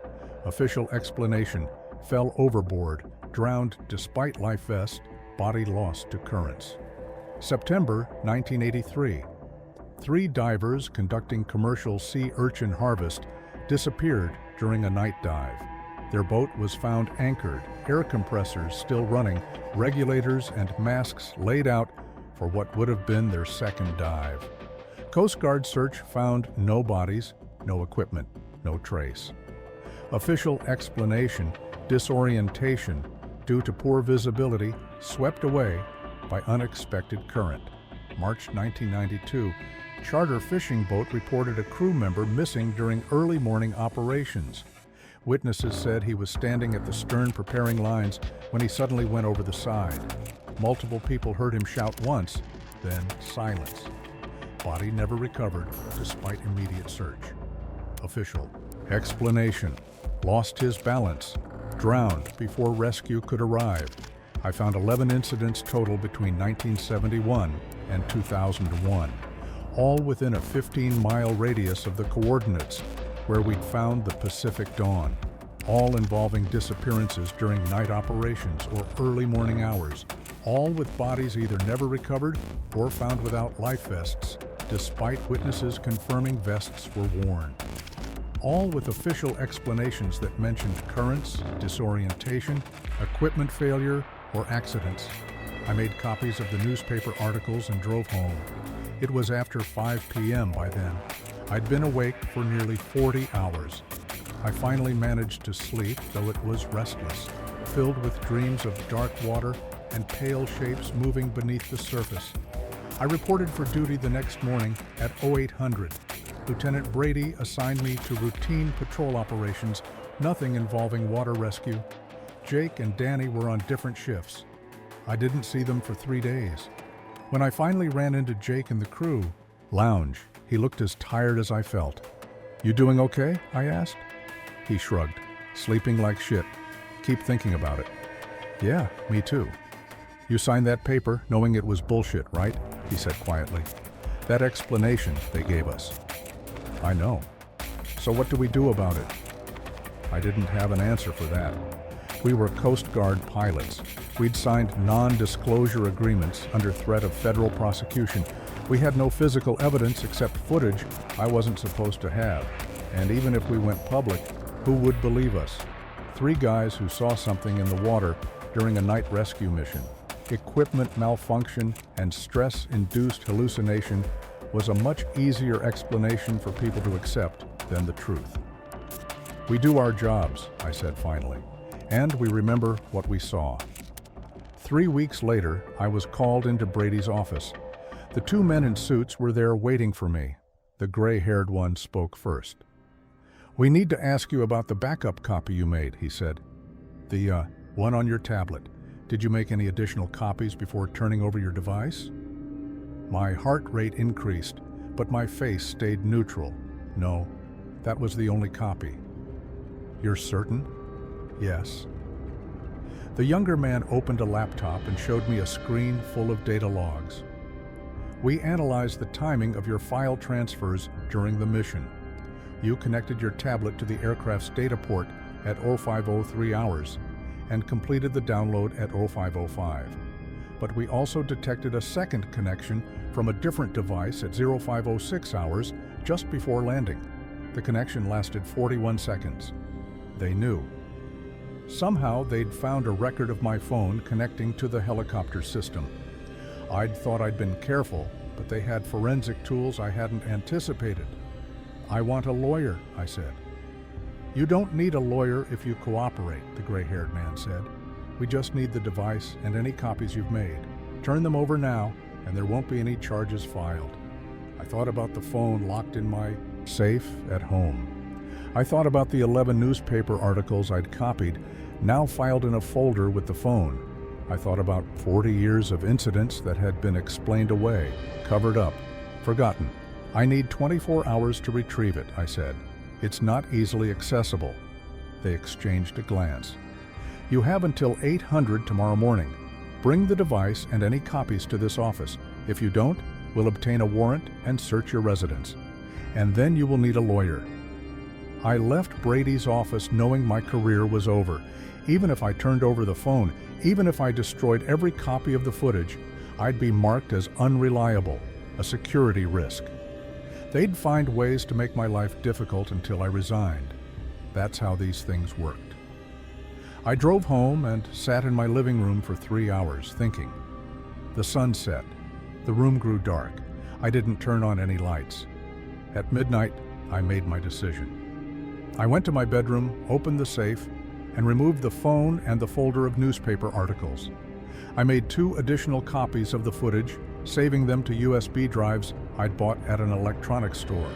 Official explanation, fell overboard, drowned despite life vest, body lost to currents. September 1983. 3 divers conducting commercial sea urchin harvest disappeared during a night dive. Their boat was found anchored, air compressors still running, regulators and masks laid out for what would have been their second dive. Coast Guard search found no bodies, no equipment, no trace. Official explanation, disorientation due to poor visibility, swept away by unexpected current. March 1992. Charter fishing boat reported a crew member missing during early morning operations. Witnesses said he was standing at the stern preparing lines when he suddenly went over the side. Multiple people heard him shout once, then silence. Body never recovered despite immediate search. Official explanation, lost his balance, drowned before rescue could arrive. I found 11 incidents total between 1971 and 2001. All within a 15-mile radius of the coordinates where we'd found the Pacific Dawn, all involving disappearances during night operations or early morning hours, all with bodies either never recovered or found without life vests, despite witnesses confirming vests were worn. All with official explanations that mentioned currents, disorientation, equipment failure, or accidents. I made copies of the newspaper articles and drove home. It was after 5 p.m. by then. I'd been awake for nearly 40 hours. I finally managed to sleep, though it was restless, filled with dreams of dark water and pale shapes moving beneath the surface. I reported for duty the next morning at 0800. Lieutenant Brady assigned me to routine patrol operations, nothing involving water rescue. Jake and Danny were on different shifts. I didn't see them for 3 days. When I finally ran into Jake and the crew, lounge, he looked as tired as I felt. "You doing okay?" I asked. He shrugged. "Sleeping like shit. Keep thinking about it." "Yeah, me too." "You signed that paper knowing it was bullshit, right?" he said quietly. "That explanation they gave us." "I know. So what do we do about it?" I didn't have an answer for that. We were Coast Guard pilots. We'd signed non-disclosure agreements under threat of federal prosecution. We had no physical evidence except footage I wasn't supposed to have. And even if we went public, who would believe us? 3 guys who saw something in the water during a night rescue mission. Equipment malfunction and stress-induced hallucination was a much easier explanation for people to accept than the truth. "We do our jobs," I said finally, "and we remember what we saw." 3 weeks later, I was called into Brady's office. The 2 men in suits were there waiting for me. The gray-haired one spoke first. "We need to ask you about the backup copy you made," he said. "The one on your tablet. Did you make any additional copies before turning over your device?" My heart rate increased, but my face stayed neutral. "No, that was the only copy." "You're certain?" "Yes." The younger man opened a laptop and showed me a screen full of data logs. "We analyzed the timing of your file transfers during the mission. You connected your tablet to the aircraft's data port at 0503 hours and completed the download at 0505. But we also detected a second connection from a different device at 0506 hours just before landing. The connection lasted 41 seconds. They knew. Somehow they'd found a record of my phone connecting to the helicopter system. I'd thought I'd been careful, but they had forensic tools I hadn't anticipated. "I want a lawyer," I said. "You don't need a lawyer if you cooperate," the gray-haired man said. "We just need the device and any copies you've made. Turn them over now, and there won't be any charges filed." I thought about the phone locked in my safe at home. I thought about the 11 newspaper articles I'd copied, now filed in a folder with the phone. I thought about 40 years of incidents that had been explained away, covered up, forgotten. "I need 24 hours to retrieve it," I said. "It's not easily accessible." They exchanged a glance. "You have until 800 tomorrow morning. Bring the device and any copies to this office. If you don't, we'll obtain a warrant and search your residence. And then you will need a lawyer." I left Brady's office knowing my career was over. Even if I turned over the phone, even if I destroyed every copy of the footage, I'd be marked as unreliable, a security risk. They'd find ways to make my life difficult until I resigned. That's how these things worked. I drove home and sat in my living room for 3 hours, thinking. The sun set. The room grew dark. I didn't turn on any lights. At midnight, I made my decision. I went to my bedroom, opened the safe, and removed the phone and the folder of newspaper articles. I made 2 additional copies of the footage, saving them to USB drives I'd bought at an electronics store.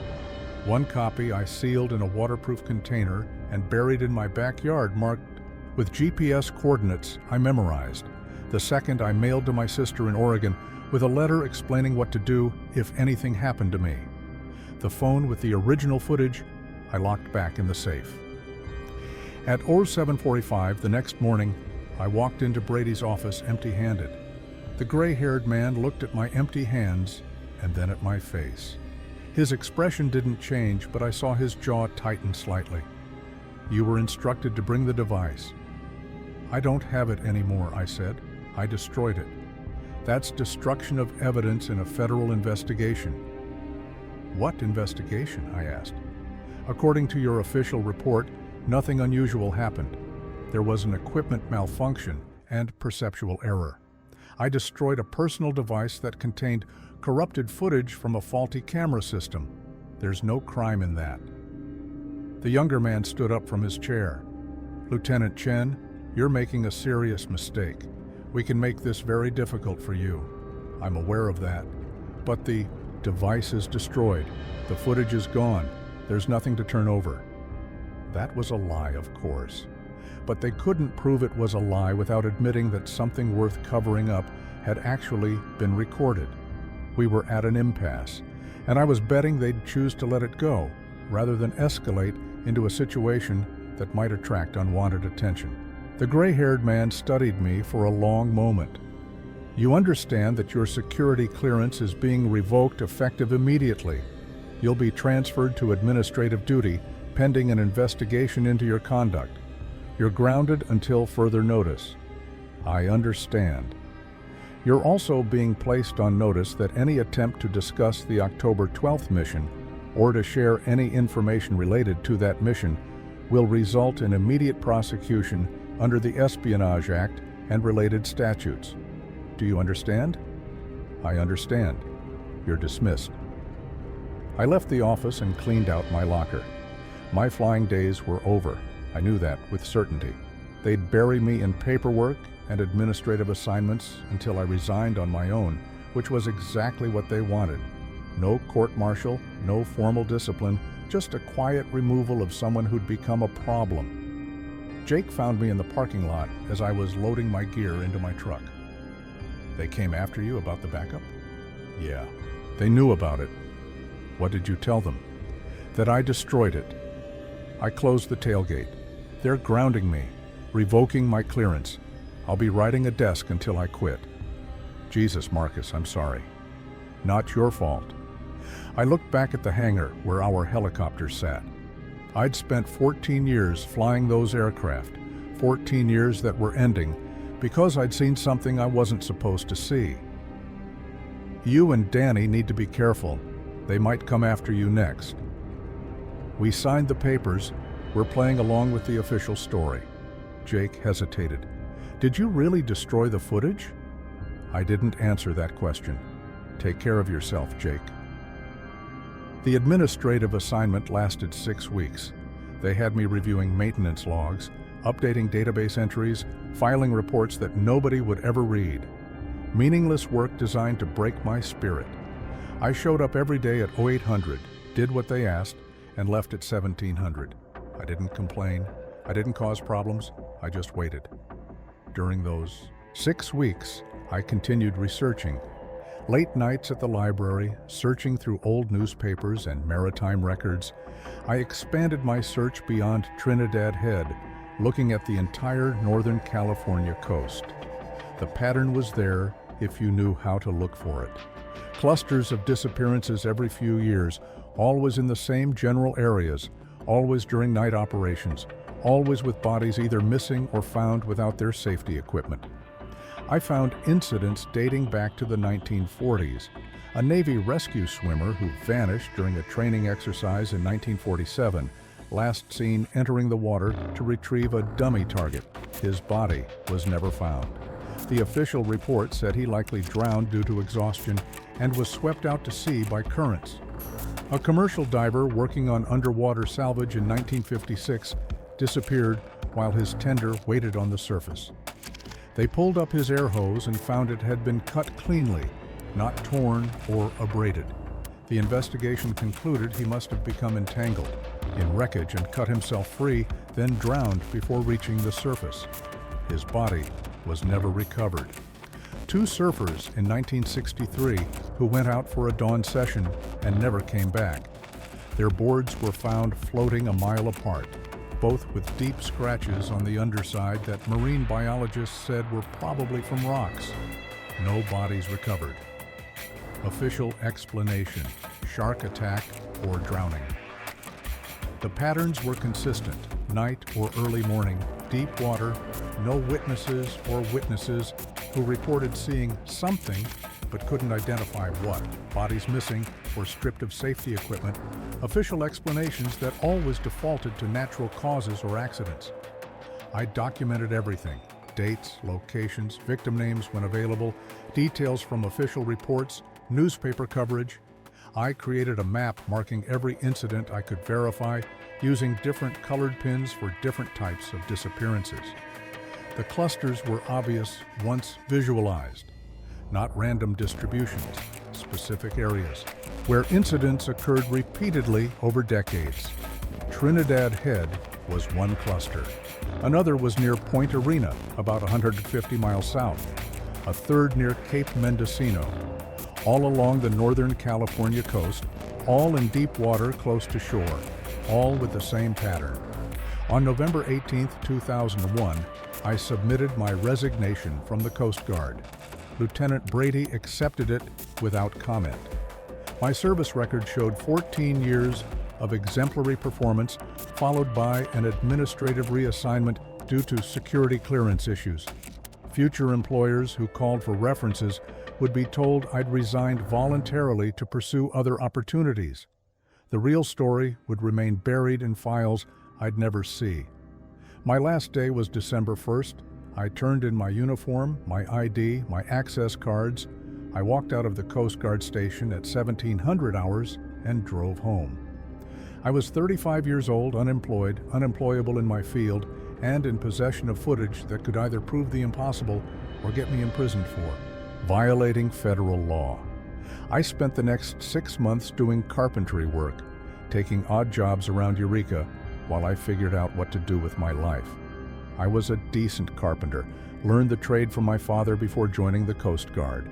One copy I sealed in a waterproof container and buried in my backyard marked with GPS coordinates I memorized. The second I mailed to my sister in Oregon with a letter explaining what to do if anything happened to me. The phone with the original footage I locked back in the safe. At 07:45 the next morning, I walked into Brady's office empty-handed. The gray-haired man looked at my empty hands and then at my face. His expression didn't change, but I saw his jaw tighten slightly. "You were instructed to bring the device." "I don't have it anymore," I said. "I destroyed it." "That's destruction of evidence in a federal investigation." "What investigation?" I asked. "According to your official report, nothing unusual happened. There was an equipment malfunction and perceptual error. I destroyed a personal device that contained corrupted footage from a faulty camera system. There's no crime in that." The younger man stood up from his chair. "Lieutenant Chen, you're making a serious mistake. We can make this very difficult for you. I'm aware of that. But the device is destroyed. The footage is gone. There's nothing to turn over." That was a lie, of course. But they couldn't prove it was a lie without admitting that something worth covering up had actually been recorded. We were at an impasse, and I was betting they'd choose to let it go, rather than escalate into a situation that might attract unwanted attention. The gray-haired man studied me for a long moment. "You understand that your security clearance is being revoked effective immediately. You'll be transferred to administrative duty pending an investigation into your conduct. You're grounded until further notice." "I understand." "You're also being placed on notice that any attempt to discuss the October 12th mission or to share any information related to that mission will result in immediate prosecution under the Espionage Act and related statutes. Do you understand?" "I understand. You're dismissed." I left the office and cleaned out my locker. My flying days were over. I knew that with certainty. They'd bury me in paperwork and administrative assignments until I resigned on my own, which was exactly what they wanted. No court-martial, no formal discipline, just a quiet removal of someone who'd become a problem. Jake found me in the parking lot as I was loading my gear into my truck. "They came after you about the backup?" "Yeah, they knew about it." "What did you tell them?" "That I destroyed it." I closed the tailgate. "They're grounding me, revoking my clearance. I'll be riding a desk until I quit." "Jesus, Marcus, I'm sorry." "Not your fault." I looked back at the hangar where our helicopter sat. I'd spent 14 years flying those aircraft, 14 years that were ending because I'd seen something I wasn't supposed to see. "You and Danny need to be careful. They might come after you next." We signed the papers. We're playing along with the official story. Jake hesitated. "Did you really destroy the footage?" I didn't answer that question. "Take care of yourself, Jake." The administrative assignment lasted 6 weeks. They had me reviewing maintenance logs, updating database entries, filing reports that nobody would ever read. Meaningless work designed to break my spirit. I showed up every day at 0800, did what they asked, and left at 1700. I didn't complain. I didn't cause problems. I just waited. During those 6 weeks, I continued researching. Late nights at the library, searching through old newspapers and maritime records, I expanded my search beyond Trinidad Head, looking at the entire Northern California coast. The pattern was there if you knew how to look for it. Clusters of disappearances every few years, always in the same general areas, always during night operations, always with bodies either missing or found without their safety equipment. I found incidents dating back to the 1940s. A Navy rescue swimmer who vanished during a training exercise in 1947, last seen entering the water to retrieve a dummy target. His body was never found. The official report said he likely drowned due to exhaustion and was swept out to sea by currents. A commercial diver working on underwater salvage in 1956 disappeared while his tender waited on the surface. They pulled up his air hose and found it had been cut cleanly, not torn or abraded. The investigation concluded he must have become entangled in wreckage and cut himself free, then drowned before reaching the surface. His body was never recovered. 2 surfers in 1963 who went out for a dawn session and never came back. Their boards were found floating a mile apart, both with deep scratches on the underside that marine biologists said were probably from rocks. No bodies recovered. Official explanation: shark attack or drowning. The patterns were consistent: night or early morning, deep water, no witnesses or witnesses who reported seeing something but couldn't identify what, bodies missing or stripped of safety equipment, official explanations that always defaulted to natural causes or accidents. I documented everything: dates, locations, victim names when available, details from official reports, newspaper coverage. I created a map marking every incident I could verify, using different colored pins for different types of disappearances. The clusters were obvious once visualized, not random distributions, specific areas, where incidents occurred repeatedly over decades. Trinidad Head was one cluster. Another was near Point Arena, about 150 miles south. A third near Cape Mendocino. All along the Northern California coast, all in deep water close to shore, all with the same pattern. On November 18, 2001, I submitted my resignation from the Coast Guard. Lieutenant Brady accepted it without comment. My service record showed 14 years of exemplary performance, followed by an administrative reassignment due to security clearance issues. Future employers who called for references would be told I'd resigned voluntarily to pursue other opportunities. The real story would remain buried in files I'd never see. My last day was December 1st. I turned in my uniform, my ID, my access cards. I walked out of the Coast Guard station at 1700 hours and drove home. I was 35 years old, unemployed, unemployable in my field, and in possession of footage that could either prove the impossible or get me imprisoned for violating federal law. I spent the next 6 months doing carpentry work, taking odd jobs around Eureka while I figured out what to do with my life. I was a decent carpenter, learned the trade from my father before joining the Coast Guard.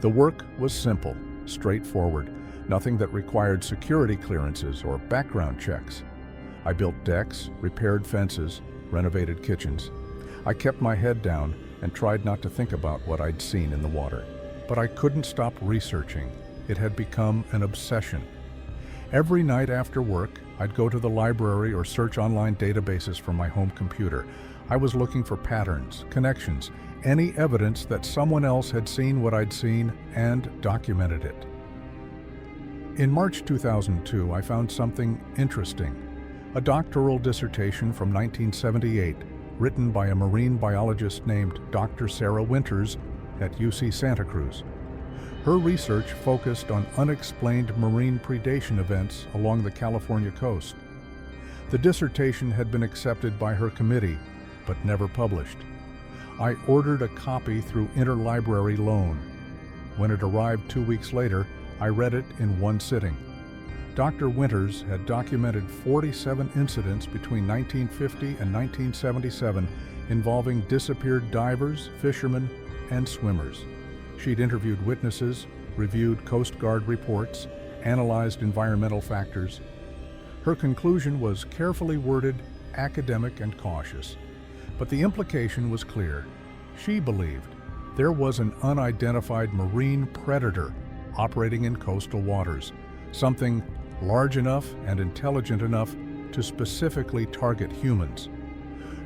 The work was simple, straightforward, nothing that required security clearances or background checks. I built decks, repaired fences, renovated kitchens. I kept my head down and tried not to think about what I'd seen in the water. But I couldn't stop researching. It had become an obsession. Every night after work, I'd go to the library or search online databases from my home computer. I was looking for patterns, connections, any evidence that someone else had seen what I'd seen and documented it. In March 2002, I found something interesting. A doctoral dissertation from 1978, written by a marine biologist named Dr. Sarah Winters at UC Santa Cruz. Her research focused on unexplained marine predation events along the California coast. The dissertation had been accepted by her committee, but never published. I ordered a copy through interlibrary loan. When it arrived 2 weeks later, I read it in one sitting. Dr. Winters had documented 47 incidents between 1950 and 1977 involving disappeared divers, fishermen, and swimmers. She'd interviewed witnesses, reviewed Coast Guard reports, analyzed environmental factors. Her conclusion was carefully worded, academic, and cautious. But the implication was clear. She believed there was an unidentified marine predator operating in coastal waters, something large enough and intelligent enough to specifically target humans.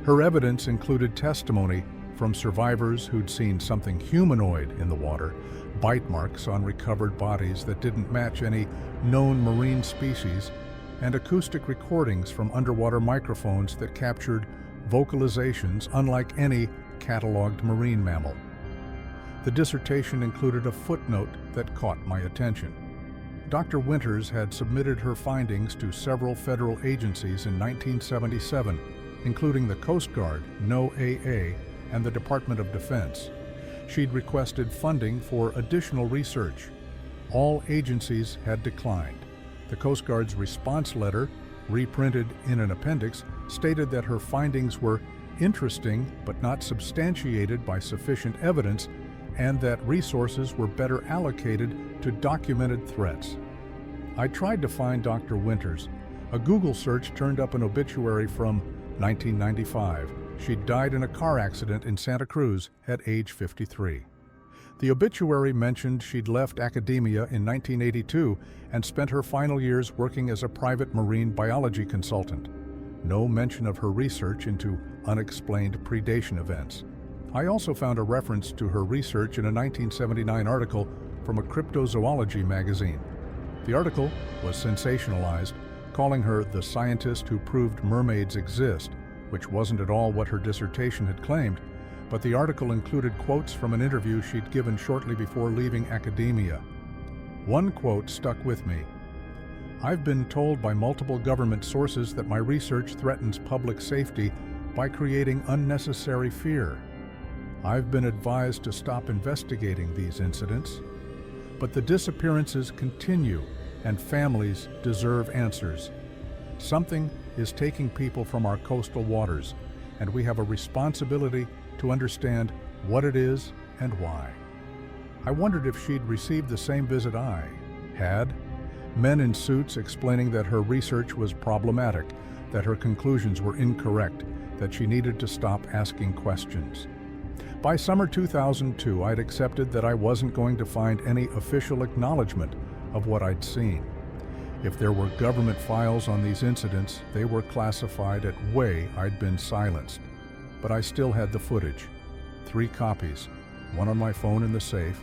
Her evidence included testimony from survivors who'd seen something humanoid in the water, bite marks on recovered bodies that didn't match any known marine species, and acoustic recordings from underwater microphones that captured vocalizations unlike any cataloged marine mammal. The dissertation included a footnote that caught my attention. Dr. Winters had submitted her findings to several federal agencies in 1977, including the Coast Guard, NOAA, and the Department of Defense. She'd requested funding for additional research. All agencies had declined. The Coast Guard's response letter, reprinted in an appendix, stated that her findings were interesting but not substantiated by sufficient evidence, and that resources were better allocated to documented threats. I tried to find Dr. Winters. A Google search turned up an obituary from 1995. She died in a car accident in Santa Cruz at age 53. The obituary mentioned she'd left academia in 1982 and spent her final years working as a private marine biology consultant. No mention of her research into unexplained predation events. I also found a reference to her research in a 1979 article from a cryptozoology magazine. The article was sensationalized, calling her the scientist who proved mermaids exist, which wasn't at all what her dissertation had claimed, but the article included quotes from an interview she'd given shortly before leaving academia. One quote stuck with me. "I've been told by multiple government sources that my research threatens public safety by creating unnecessary fear. I've been advised to stop investigating these incidents. But the disappearances continue, and families deserve answers. Something is taking people from our coastal waters, and we have a responsibility to understand what it is and why." I wondered if she'd received the same visit I had. Men in suits explaining that her research was problematic, that her conclusions were incorrect, that she needed to stop asking questions. By summer 2002, I'd accepted that I wasn't going to find any official acknowledgement of what I'd seen. If there were government files on these incidents, they were classified at way I'd been silenced. But I still had the footage. 3 copies, one on my phone in the safe,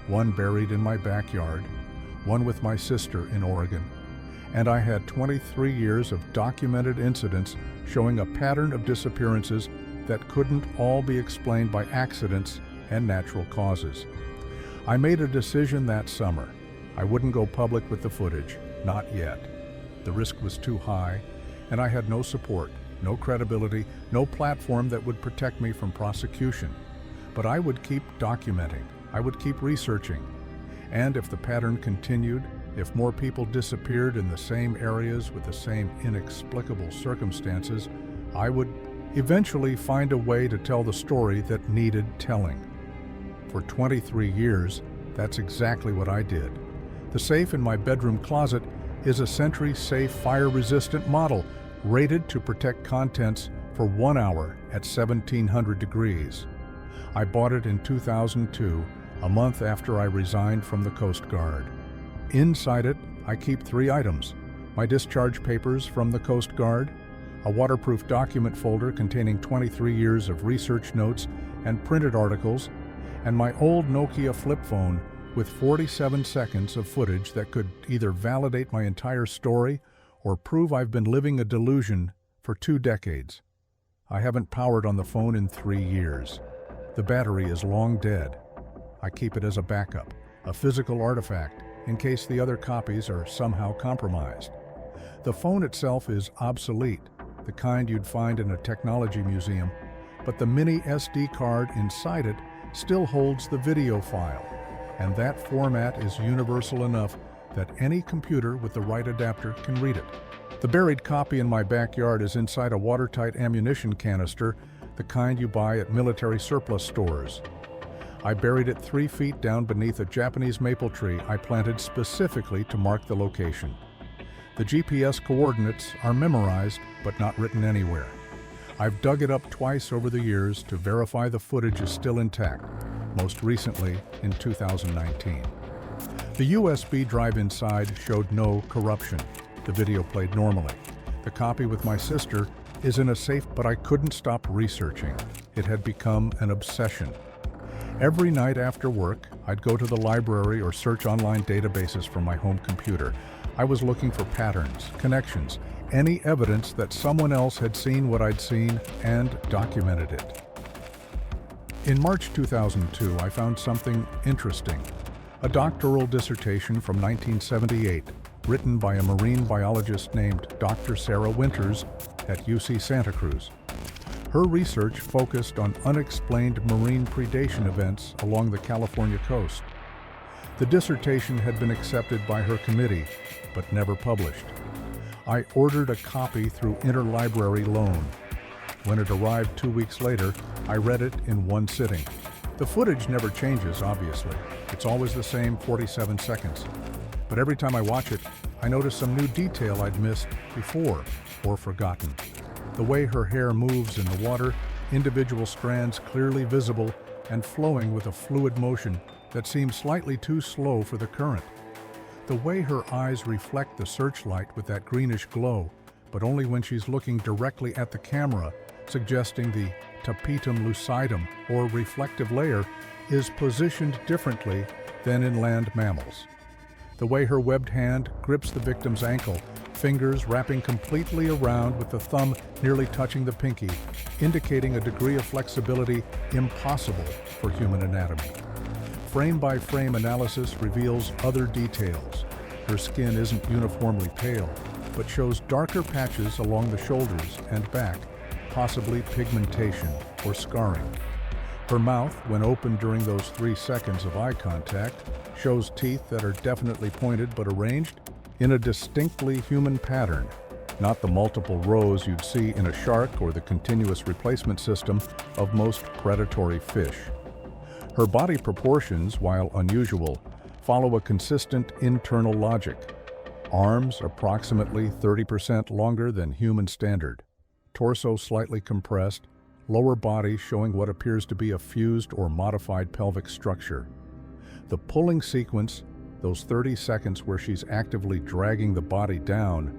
one buried in my backyard, one with my sister in Oregon. And I had 23 years of documented incidents showing a pattern of disappearances that couldn't all be explained by accidents and natural causes. I made a decision that summer. I wouldn't go public with the footage, not yet. The risk was too high, and I had no support, no credibility, no platform that would protect me from prosecution. But I would keep documenting, I would keep researching. And if the pattern continued, if more people disappeared in the same areas with the same inexplicable circumstances, I would eventually find a way to tell the story that needed telling. For 23 years, that's exactly what I did. The safe in my bedroom closet is a Sentry-safe fire-resistant model, rated to protect contents for 1 hour at 1700 degrees. I bought it in 2002, a month after I resigned from the Coast Guard. Inside it, I keep 3 items: my discharge papers from the Coast Guard, a waterproof document folder containing 23 years of research notes and printed articles, and my old Nokia flip phone with 47 seconds of footage that could either validate my entire story or prove I've been living a delusion for 2 decades. I haven't powered on the phone in 3 years. The battery is long dead. I keep it as a backup, a physical artifact, in case the other copies are somehow compromised. The phone itself is obsolete, the kind you'd find in a technology museum, but the mini SD card inside it still holds the video file, and that format is universal enough that any computer with the right adapter can read it. The buried copy in my backyard is inside a watertight ammunition canister, the kind you buy at military surplus stores. I buried it 3 feet down beneath a Japanese maple tree I planted specifically to mark the location. The GPS coordinates are memorized but not written anywhere. I've dug it up twice over the years to verify the footage is still intact, most recently in 2019. The USB drive inside showed no corruption. The video played normally. The copy with my sister is in a safe, but I couldn't stop researching. It had become an obsession. Every night after work, I'd go to the library or search online databases from my home computer. I was looking for patterns, connections, any evidence that someone else had seen what I'd seen and documented it. In March 2002, I found something interesting. A doctoral dissertation from 1978, written by a marine biologist named Dr. Sarah Winters at UC Santa Cruz. Her research focused on unexplained marine predation events along the California coast. The dissertation had been accepted by her committee, but never published. I ordered a copy through interlibrary loan. When it arrived 2 weeks later, I read it in one sitting. The footage never changes, obviously. It's always the same 47 seconds. But every time I watch it, I notice some new detail I'd missed before or forgotten. The way her hair moves in the water, individual strands clearly visible and flowing with a fluid motion that seems slightly too slow for the current. The way her eyes reflect the searchlight with that greenish glow, but only when she's looking directly at the camera, suggesting the tapetum lucidum, or reflective layer, is positioned differently than in land mammals. The way her webbed hand grips the victim's ankle, fingers wrapping completely around with the thumb nearly touching the pinky, indicating a degree of flexibility impossible for human anatomy. Frame-by-frame analysis reveals other details. Her skin isn't uniformly pale, but shows darker patches along the shoulders and back, possibly pigmentation or scarring. Her mouth, when opened during those 3 seconds of eye contact, shows teeth that are definitely pointed but arranged in a distinctly human pattern, not the multiple rows you'd see in a shark or the continuous replacement system of most predatory fish. Her body proportions, while unusual, follow a consistent internal logic. Arms approximately 30% longer than human standard, torso slightly compressed, lower body showing what appears to be a fused or modified pelvic structure. The pulling sequence, those 30 seconds where she's actively dragging the body down,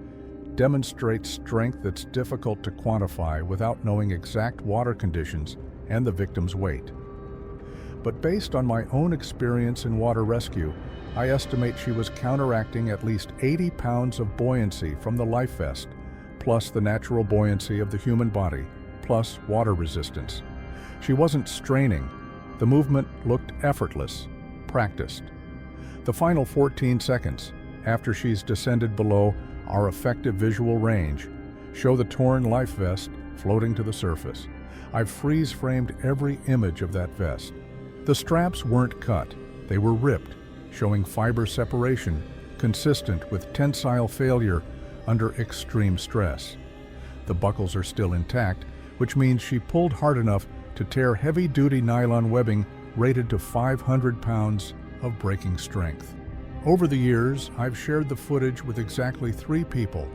demonstrates strength that's difficult to quantify without knowing exact water conditions and the victim's weight. But based on my own experience in water rescue, I estimate she was counteracting at least 80 pounds of buoyancy from the life vest, plus the natural buoyancy of the human body, plus water resistance. She wasn't straining. The movement looked effortless, practiced. The final 14 seconds, after she's descended below our effective visual range, show the torn life vest floating to the surface. I've freeze-framed every image of that vest. The straps weren't cut, they were ripped, showing fiber separation consistent with tensile failure under extreme stress. The buckles are still intact, which means she pulled hard enough to tear heavy-duty nylon webbing rated to 500 pounds of breaking strength. Over the years, I've shared the footage with exactly 3 people.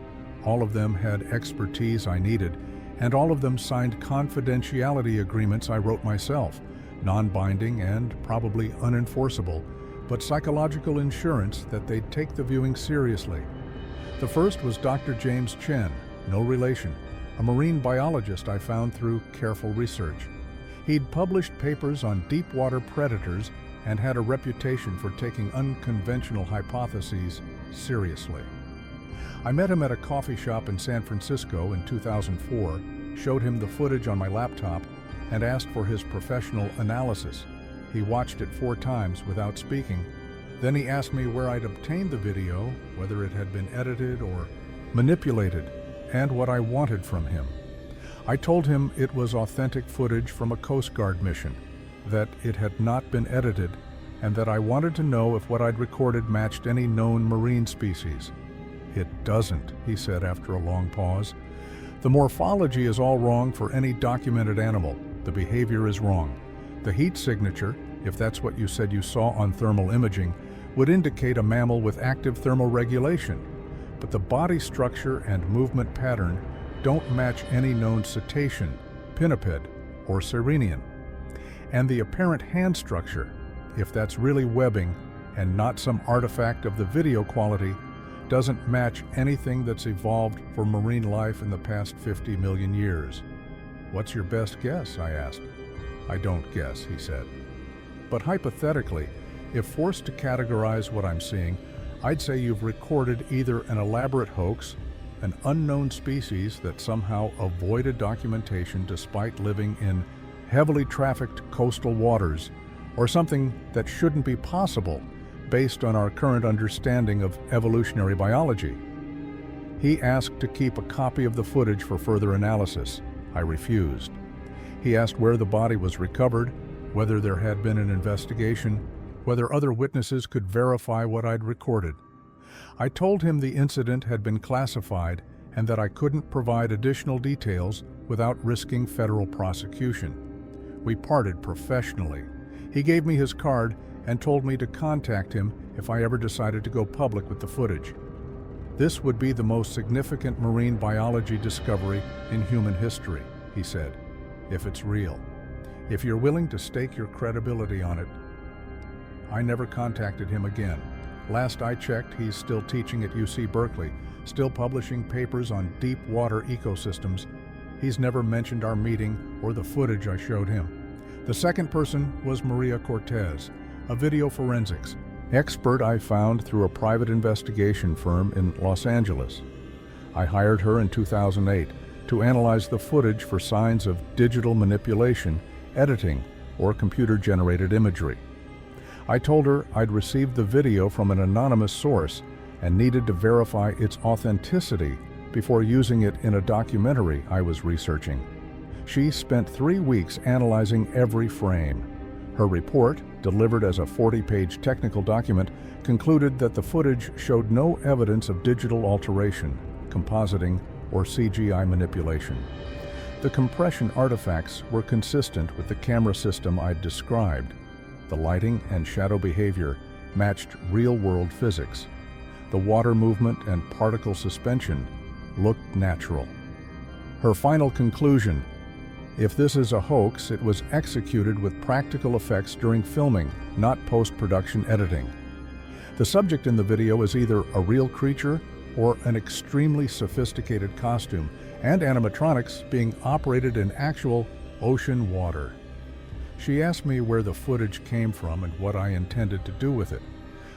All of them had expertise I needed, and all of them signed confidentiality agreements I wrote myself, non-binding and probably unenforceable, but psychological insurance that they'd take the viewing seriously. The first was Dr. James Chen, no relation, a marine biologist I found through careful research. He'd published papers on deep water predators and had a reputation for taking unconventional hypotheses seriously. I met him at a coffee shop in San Francisco in 2004, showed him the footage on my laptop, and asked for his professional analysis. He watched it 4 times without speaking. Then he asked me where I'd obtained the video, whether it had been edited or manipulated, and what I wanted from him. I told him it was authentic footage from a Coast Guard mission, that it had not been edited, and that I wanted to know if what I'd recorded matched any known marine species. "It doesn't," he said after a long pause. "The morphology is all wrong for any documented animal. The behavior is wrong. The heat signature, if that's what you said you saw on thermal imaging, would indicate a mammal with active thermal regulation. But the body structure and movement pattern don't match any known cetacean, pinniped, or sirenian. And the apparent hand structure, if that's really webbing and not some artifact of the video quality, doesn't match anything that's evolved for marine life in the past 50 million years. What's your best guess?" I asked. "I don't guess," he said. "But hypothetically, if forced to categorize what I'm seeing, I'd say you've recorded either an elaborate hoax, an unknown species that somehow avoided documentation despite living in heavily trafficked coastal waters, or something that shouldn't be possible based on our current understanding of evolutionary biology." He asked to keep a copy of the footage for further analysis. I refused. He asked where the body was recovered, whether there had been an investigation, whether other witnesses could verify what I'd recorded. I told him the incident had been classified and that I couldn't provide additional details without risking federal prosecution. We parted professionally. He gave me his card and told me to contact him if I ever decided to go public with the footage. "This would be the most significant marine biology discovery in human history," he said, "if it's real. If you're willing to stake your credibility on it." I never contacted him again. Last I checked, he's still teaching at UC Berkeley, still publishing papers on deep water ecosystems. He's never mentioned our meeting or the footage I showed him. The second person was Maria Cortez, a video forensics expert I found through a private investigation firm in Los Angeles. I hired her in 2008 to analyze the footage for signs of digital manipulation, editing, or computer-generated imagery. I told her I'd received the video from an anonymous source and needed to verify its authenticity before using it in a documentary I was researching. She spent 3 weeks analyzing every frame. Her report, delivered as a 40-page technical document, concluded that the footage showed no evidence of digital alteration, compositing, or CGI manipulation. The compression artifacts were consistent with the camera system I'd described. The lighting and shadow behavior matched real-world physics. The water movement and particle suspension looked natural. Her final conclusion: if this is a hoax, it was executed with practical effects during filming, not post-production editing. The subject in the video is either a real creature or an extremely sophisticated costume and animatronics being operated in actual ocean water. She asked me where the footage came from and what I intended to do with it.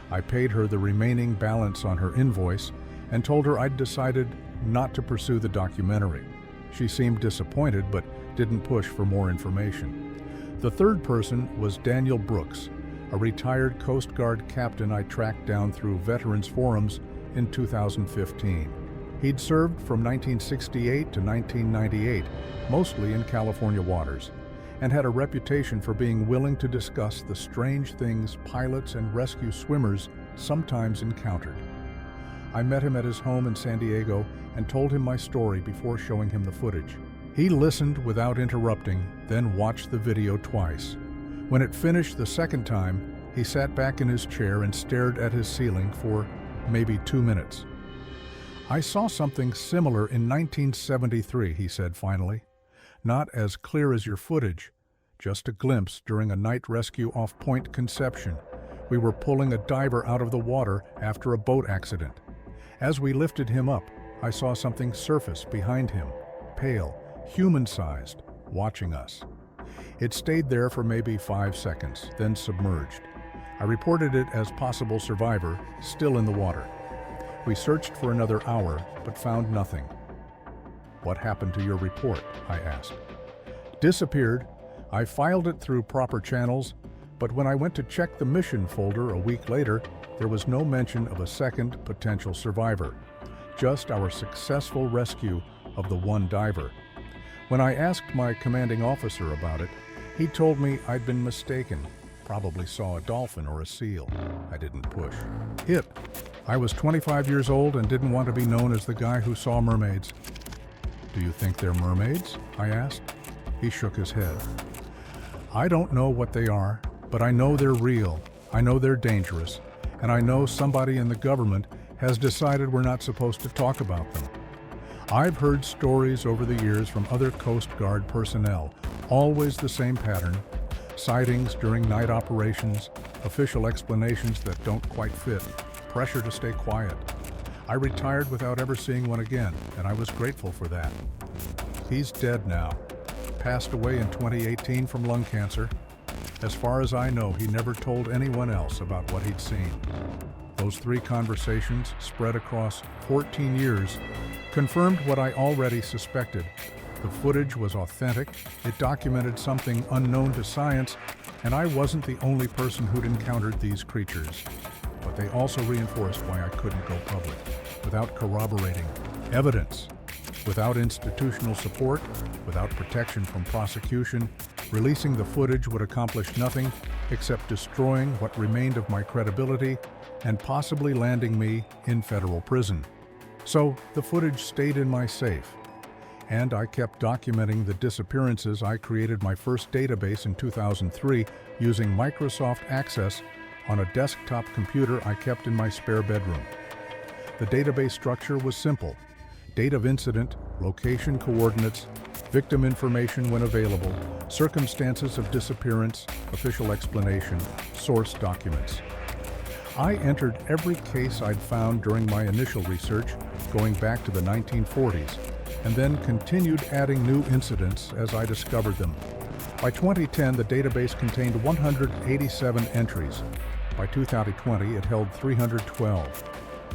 I paid her the remaining balance on her invoice and told her I'd decided not to pursue the documentary. She seemed disappointed but didn't push for more information. The third person was Daniel Brooks, a retired Coast Guard captain I tracked down through veterans forums in 2015. He'd served from 1968 to 1998, mostly in California waters, and had a reputation for being willing to discuss the strange things pilots and rescue swimmers sometimes encountered. I met him at his home in San Diego and told him my story before showing him the footage. He listened without interrupting, then watched the video twice. When it finished the second time, he sat back in his chair and stared at his ceiling for maybe 2 minutes. "I saw something similar in 1973, he said finally. "Not as clear as your footage, just a glimpse during a night rescue off Point Conception. We were pulling a diver out of the water after a boat accident. As we lifted him up, I saw something surface behind him, pale, human-sized, watching us. It stayed there for maybe 5 seconds, then submerged. I reported it as possible survivor, still in the water. We searched for another hour, but found nothing." "What happened to your report?" I asked. "Disappeared. I filed it through proper channels, but when I went to check the mission folder a week later, there was no mention of a second potential survivor, just our successful rescue of the one diver." When I asked my commanding officer about it, he told me I'd been mistaken, probably saw a dolphin or a seal. I didn't push. I was 25 years old and didn't want to be known as the guy who saw mermaids. "Do you think they're mermaids?" I asked. He shook his head. "I don't know what they are, but I know they're real. I know they're dangerous, and I know somebody in the government has decided we're not supposed to talk about them. I've heard stories over the years from other Coast Guard personnel, always the same pattern: sightings during night operations, official explanations that don't quite fit, pressure to stay quiet. I retired without ever seeing one again, and I was grateful for that." He's dead now. Passed away in 2018 from lung cancer. As far as I know, he never told anyone else about what he'd seen. Those 3 conversations, spread across 14 years, confirmed what I already suspected. The footage was authentic, it documented something unknown to science, and I wasn't the only person who'd encountered these creatures. But they also reinforced why I couldn't go public, without corroborating evidence. Without institutional support, without protection from prosecution, releasing the footage would accomplish nothing except destroying what remained of my credibility and possibly landing me in federal prison. So the footage stayed in my safe, and I kept documenting the disappearances. I created my first database in 2003 using Microsoft Access on a desktop computer I kept in my spare bedroom. The database structure was simple: date of incident, location coordinates, victim information when available, circumstances of disappearance, official explanation, source documents. I entered every case I'd found during my initial research, going back to the 1940s, and then continued adding new incidents as I discovered them. By 2010, the database contained 187 entries. By 2020, it held 312.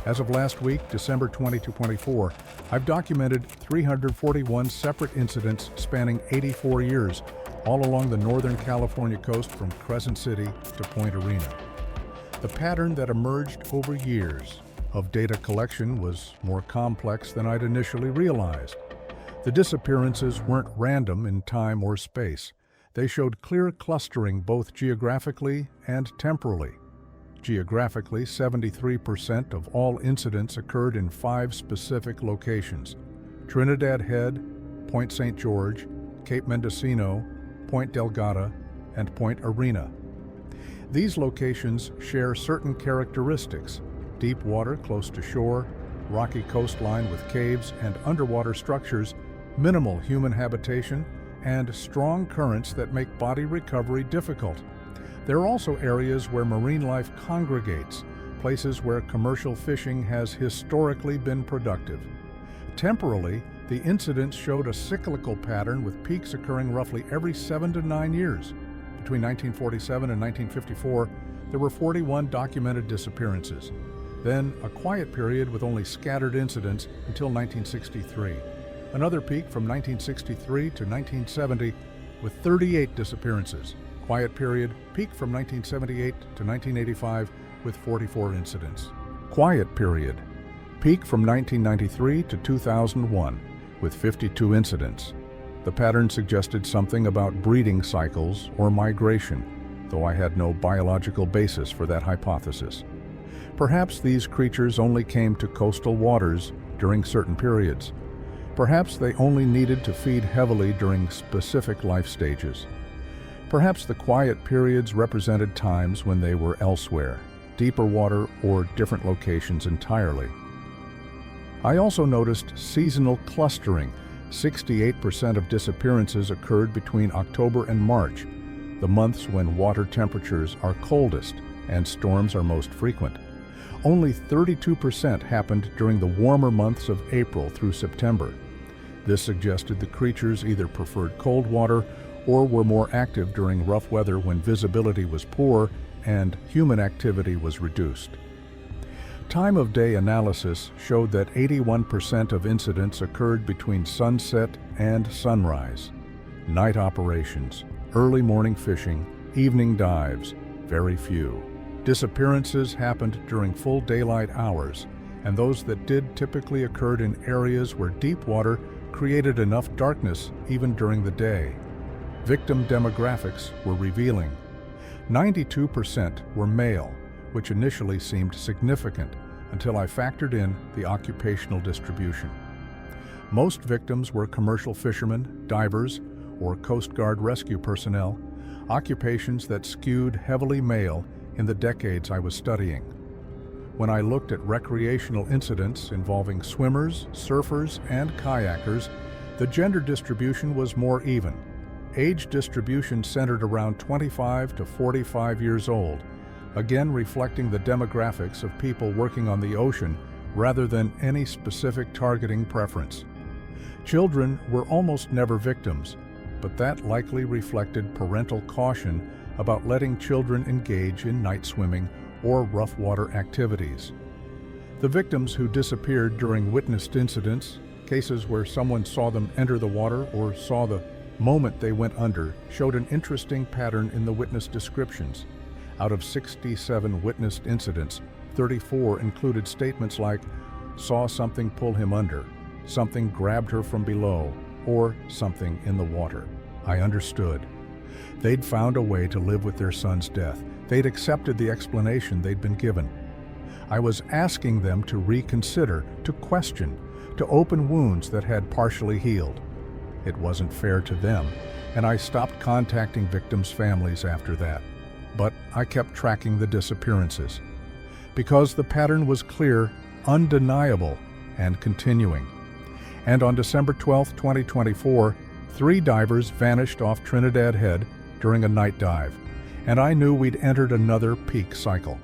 As of last week, December 2024, I've documented 341 separate incidents spanning 84 years, all along the Northern California coast from Crescent City to Point Arena. The pattern that emerged over years of data collection was more complex than I'd initially realized. The disappearances weren't random in time or space. They showed clear clustering both geographically and temporally. Geographically, 73% of all incidents occurred in 5 specific locations: Trinidad Head, Point St. George, Cape Mendocino, Point Delgada, and Point Arena. These locations share certain characteristics: deep water close to shore, rocky coastline with caves and underwater structures, minimal human habitation, and strong currents that make body recovery difficult. There are also areas where marine life congregates, places where commercial fishing has historically been productive. Temporally, the incidents showed a cyclical pattern with peaks occurring roughly every 7 to 9 years. Between 1947 and 1954, there were 41 documented disappearances. Then a quiet period with only scattered incidents until 1963. Another peak from 1963 to 1970 with 38 disappearances. Quiet period, peak from 1978 to 1985 with 44 incidents. Quiet period, peak from 1993 to 2001 with 52 incidents. The pattern suggested something about breeding cycles or migration, though I had no biological basis for that hypothesis. Perhaps these creatures only came to coastal waters during certain periods. Perhaps they only needed to feed heavily during specific life stages. Perhaps the quiet periods represented times when they were elsewhere, deeper water or different locations entirely. I also noticed seasonal clustering. 68% of disappearances occurred between October and March, the months when water temperatures are coldest and storms are most frequent. Only 32% happened during the warmer months of April through September. This suggested the creatures either preferred cold water or were more active during rough weather when visibility was poor and human activity was reduced. Time of day analysis showed that 81% of incidents occurred between sunset and sunrise. Night operations, early morning fishing, evening dives, very few. Disappearances happened during full daylight hours, and those that did typically occurred in areas where deep water created enough darkness even during the day. Victim demographics were revealing. 92% were male, which initially seemed significant until I factored in the occupational distribution. Most victims were commercial fishermen, divers, or Coast Guard rescue personnel, occupations that skewed heavily male in the decades I was studying. When I looked at recreational incidents involving swimmers, surfers, and kayakers, the gender distribution was more even. Age distribution centered around 25 to 45 years old, again reflecting the demographics of people working on the ocean rather than any specific targeting preference. Children were almost never victims, but that likely reflected parental caution about letting children engage in night swimming or rough water activities. The victims who disappeared during witnessed incidents, cases where someone saw them enter the water or saw the moment they went under, showed an interesting pattern in the witness descriptions. Out of 67 witnessed incidents, 34 included statements like, "Saw something pull him under," "Something grabbed her from below," or "Something in the water." I understood. They'd found a way to live with their son's death. They'd accepted the explanation they'd been given. I was asking them to reconsider, to question, to open wounds that had partially healed. It wasn't fair to them, and I stopped contacting victims' families after that. But I kept tracking the disappearances, because the pattern was clear, undeniable, and continuing. And on December 12, 2024, 3 divers vanished off Trinidad Head during a night dive, and I knew we'd entered another peak cycle.